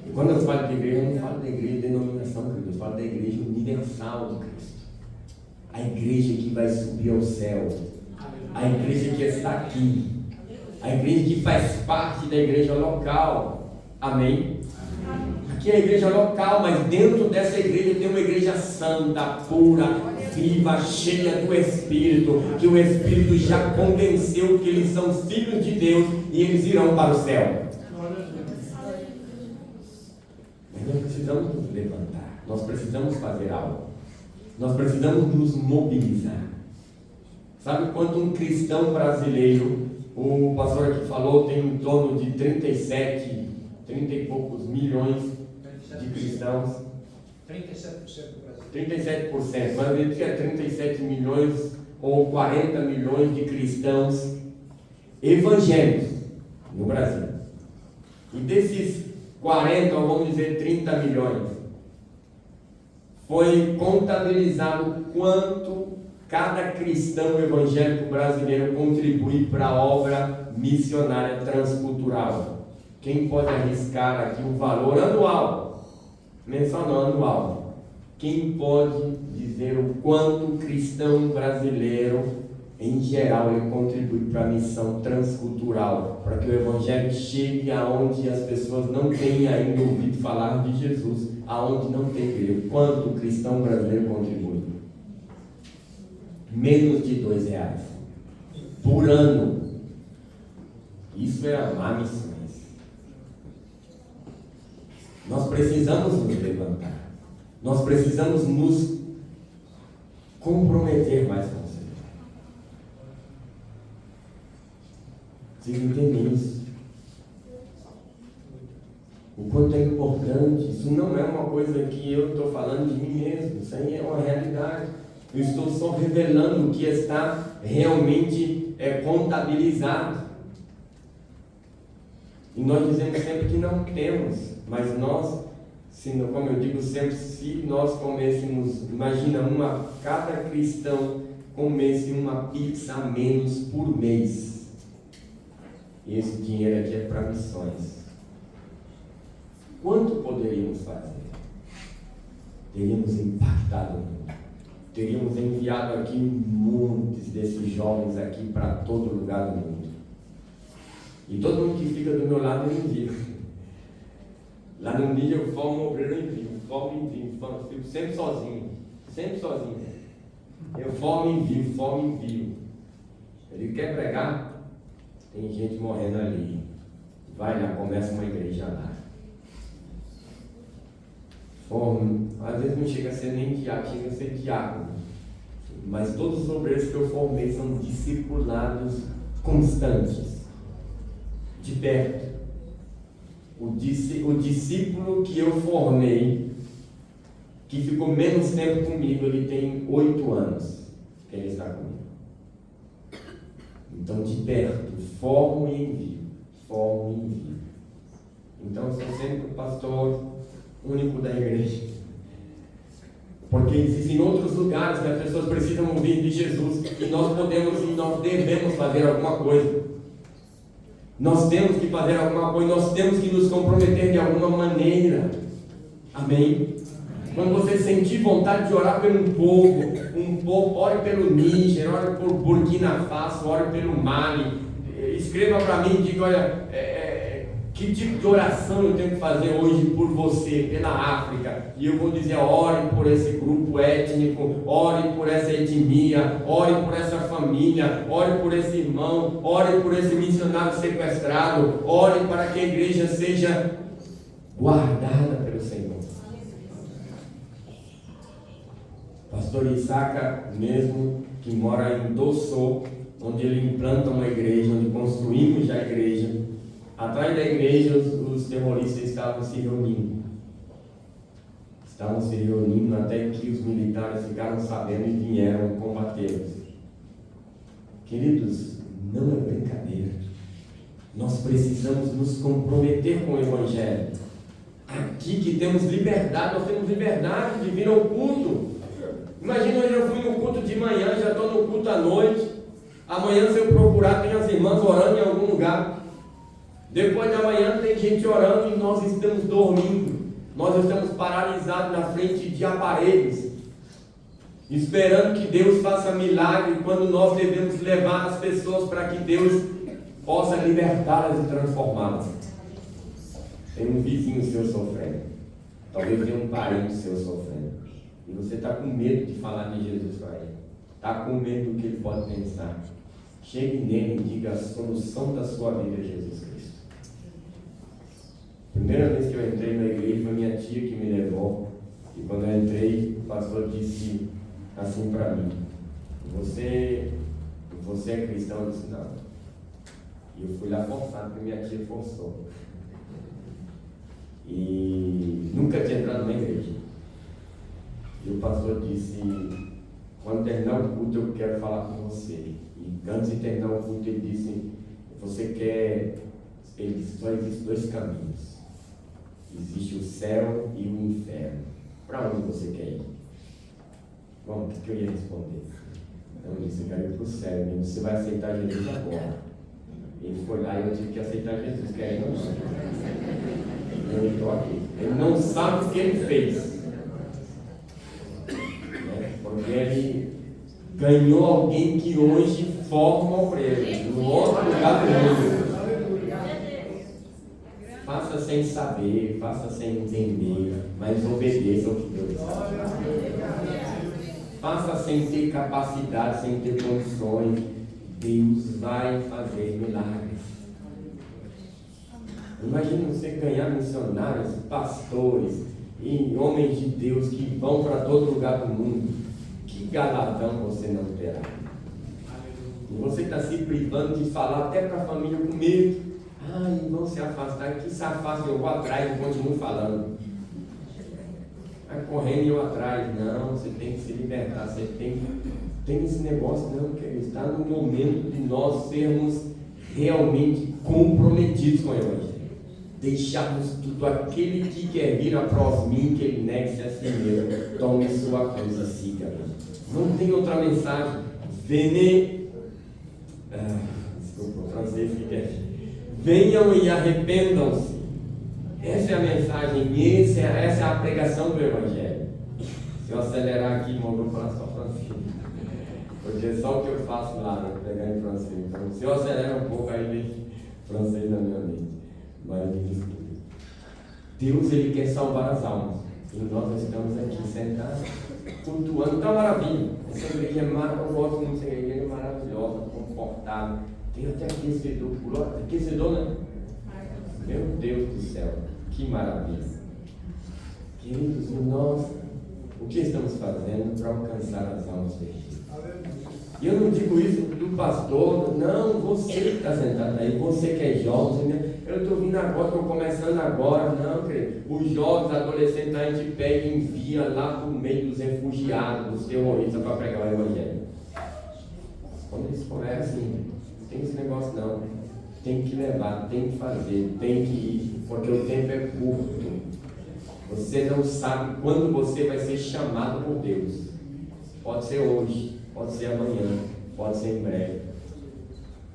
E quando eu falo de igreja, eu não falo da igreja de denominação, eu falo da igreja universal de Cristo. A igreja que vai subir ao céu. A igreja que está aqui. A igreja que faz parte da igreja local. Amém? Aqui é a igreja local, mas dentro dessa igreja tem uma igreja santa, pura, viva, cheia do Espírito, que o Espírito já convenceu que eles são filhos de Deus e eles irão para o céu. Mas nós precisamos nos levantar, nós precisamos fazer algo, nós precisamos nos mobilizar. Sabe quanto um cristão brasileiro, o pastor aqui falou, tem em torno de 30 e poucos milhões de cristãos. 37% do Brasil. 37%, mas ele tinha 37 milhões ou 40 milhões de cristãos evangélicos no Brasil. E desses 40, ou vamos dizer 30 milhões, foi contabilizado quanto cada cristão evangélico brasileiro contribui para a obra missionária transcultural. Quem pode arriscar aqui o valor anual? Mensal não, anual. Quem pode dizer o quanto o cristão brasileiro, em geral, ele contribui para a missão transcultural, para que o Evangelho chegue aonde as pessoas não têm ainda ouvido falar de Jesus, aonde não tem igreja? Quanto o cristão brasileiro contribui? Menos de R$2 por ano. Isso é amar missões. Nós precisamos nos levantar. Nós precisamos nos comprometer mais com o Senhor. Vocês entendem isso? O quanto é importante. Isso não é uma coisa que eu estou falando de mim mesmo. Isso aí é uma realidade. Eu estou só revelando o que está realmente contabilizado. E nós dizemos sempre que não temos, mas nós, como eu digo sempre, se nós comêssemos, imagina, cada cristão comesse uma pizza a menos por mês. E esse dinheiro aqui é para missões. Quanto poderíamos fazer? Teríamos impactado o mundo. Teríamos enviado aqui montes desses jovens aqui para todo lugar do mundo. E todo mundo que fica do meu lado eu envio. Lá no Níger eu formo um obreiro, eu envio. Eu fico sempre sozinho. Eu formo e envio. Ele quer pregar? Tem gente morrendo ali. Vai lá, começa uma igreja lá. Formo, às vezes não chega a ser nem diácono, chega a ser diácono. Mas todos os obreiros que eu formei são discipulados constantes, de perto. O discípulo que eu formei, que ficou menos tempo comigo, ele tem 8 anos que ele está comigo. Então, de perto, formo e envio. Então, eu sou sempre o pastor único da igreja. Porque existem outros lugares que as pessoas precisam ouvir de Jesus e nós podemos e nós devemos fazer alguma coisa. Nós temos que fazer alguma coisa, nós temos que nos comprometer de alguma maneira. Amém? Quando você sentir vontade de orar pelo povo, ore pelo Níger, ore por Burkina Faso, ore pelo Mali. Escreva para mim e diga, olha, que tipo de oração eu tenho que fazer hoje por você, pela África? E eu vou dizer, ore por esse grupo étnico, ore por essa etnia, ore por essa família, ore por esse irmão, ore por esse missionário sequestrado, ore para que a igreja seja guardada pelo Senhor. Pastor Isaac, mesmo que mora em Dosso, onde ele implanta uma igreja, onde construímos já a igreja, atrás da igreja os terroristas estavam se reunindo. Até que os militares ficaram sabendo e vieram combatê-los. Queridos, não é brincadeira. Nós precisamos nos comprometer com o Evangelho. Aqui que temos liberdade, nós temos liberdade de vir ao culto. Imagina, hoje eu fui no culto de manhã, já estou no culto à noite. Amanhã, se eu procurar, tem as irmãs orando em algum lugar. Depois da manhã tem gente orando e nós estamos dormindo. Nós estamos paralisados na frente de aparelhos, esperando que Deus faça milagre, quando nós devemos levar as pessoas para que Deus possa libertá-las e transformá-las. Tem um vizinho seu sofrendo, talvez tenha um parente seu sofrendo, e você está com medo de falar de Jesus para ele, está com medo do que ele pode pensar. Chegue nele e diga: a solução da sua vida é Jesus Cristo. Primeira vez que eu entrei na igreja foi minha tia que me levou, e quando eu entrei, o pastor disse assim para mim: você é cristão? Eu disse: não. E eu fui lá forçado, porque minha tia forçou. E nunca tinha entrado na igreja. E o pastor disse: quando terminar o culto eu quero falar com você. E antes de terminar o culto ele disse: você quer... Ele disse: só existem 2 caminhos. Existe o céu e o inferno. Para onde você quer ir? Bom, o que eu ia responder? Então eu disse: eu quero ir para o céu. Ele disse: você vai aceitar Jesus agora. Ele foi lá e eu tive que aceitar Jesus. Quer ir? Não. Eu estou aqui. Ele não sabe o que ele fez. Porque ele ganhou alguém que hoje forma obreiros no outro lugar do mundo. Faça sem saber, faça sem entender, mas obedeça ao que Deus está. Faça sem ter capacidade, sem ter condições. Deus vai fazer milagres. Imagina você ganhar missionários, pastores e homens de Deus que vão para todo lugar do mundo. Que galardão você não terá. E você está se privando de falar até para a família com medo. Ai, vão se afastar, que se afaste, eu vou atrás e continuo falando. Vai correndo e eu atrás. Não, você tem que se libertar, você tem esse negócio, não, que está no momento de nós sermos realmente comprometidos com o Evangelho. Deixarmos tudo, aquele que quer vir após mim, que ele negue-se a si mesmo, tome sua cruz e siga. Não tem outra mensagem. Desculpa, o francês fica. Venham e arrependam-se. Essa é a mensagem, essa é a pregação do Evangelho. Se eu acelerar aqui, irmão, eu vou falar só francês. Porque é só o que eu faço lá, né? Pregar em francês. Então, se eu acelerar um pouco, aí vem francês na minha mente. Mas me desculpe. Deus, Ele quer salvar as almas. E nós estamos aqui sentados, cultuando. Então, maravilha. Essa igreja é maravilhosa. Eu gosto muito dessa igreja, é maravilhosa, confortável. Tem até aquecedor. Aquecedor, né? Meu Deus do céu. Que maravilha. Queridos, nós, o que estamos fazendo para alcançar as almas perdidas? E eu não digo isso do pastor, não, você que está sentado aí, você que é jovem, né? Eu estou vindo agora, estou começando agora, não, querido. Os jovens, adolescentes, a gente pega e envia lá para o meio dos refugiados, dos terroristas, para pregar o Evangelho. Quando eles começam assim, não tem esse negócio não. Tem que levar, tem que fazer, tem que ir, porque o tempo é curto. Você não sabe quando você vai ser chamado por Deus. Pode ser hoje, pode ser amanhã, pode ser em breve.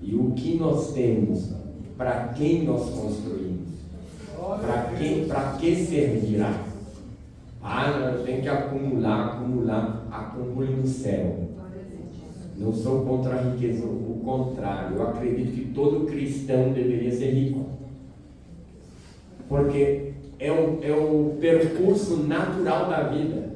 E o que nós temos, para quem nós construímos? Para que servirá? Eu tenho que acumular, acumule no céu. Não sou contra a riqueza, o contrário. Eu acredito que todo cristão deveria ser rico. Porque é o percurso natural da vida.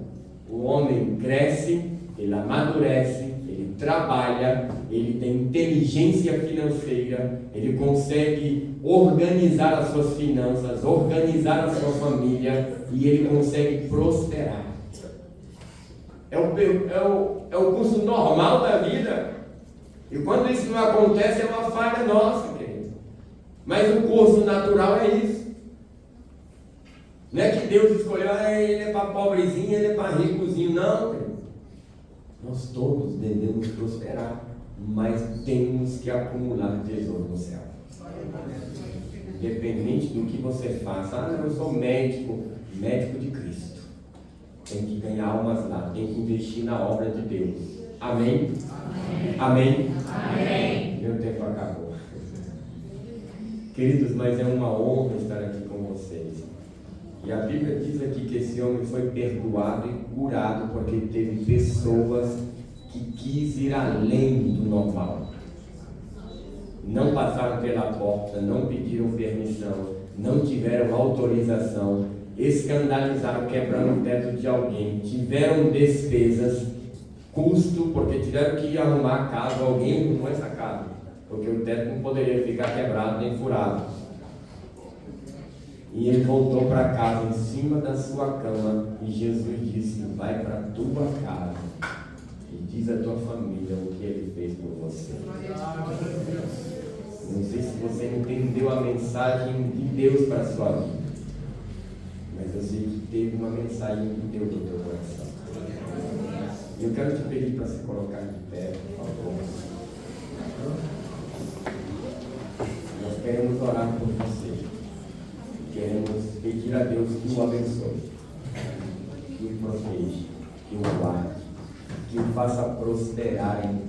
O homem cresce, ele amadurece, ele trabalha, ele tem inteligência financeira, ele consegue organizar as suas finanças, organizar a sua família e ele consegue prosperar. É o curso normal da vida. E quando isso não acontece, é uma falha nossa, querido. Mas o curso natural é isso. Não é que Deus escolheu, ele é para pobrezinho, ele é para ricozinho. Não, querido. Nós todos devemos prosperar, mas temos que acumular tesouro no céu. Independente do que você faça. Eu sou médico de Cristo. Tem que ganhar almas lá, tem que investir na obra de Deus. Amém? Amém? Amém. Meu tempo acabou. Queridos, mas é uma honra estar aqui com vocês. E a Bíblia diz aqui que esse homem foi perdoado e curado porque teve pessoas que quis ir além do normal. Não passaram pela porta, não pediram permissão, não tiveram autorização, escandalizaram quebrando o teto de alguém, tiveram despesas, custo, porque tiveram que ir arrumar a casa, alguém arrumou essa casa, porque o teto não poderia ficar quebrado nem furado. E ele voltou para casa em cima da sua cama e Jesus disse: vai para a tua casa e diz à tua família o que ele fez por você. Não sei se você entendeu a mensagem de Deus para a sua vida, mas eu sei que teve uma mensagem de Deus no teu coração. E eu quero te pedir para se colocar de pé, por favor. Nós queremos orar por você. Queremos pedir a Deus que o abençoe, que o proteja, que o guarde, que o faça prosperar em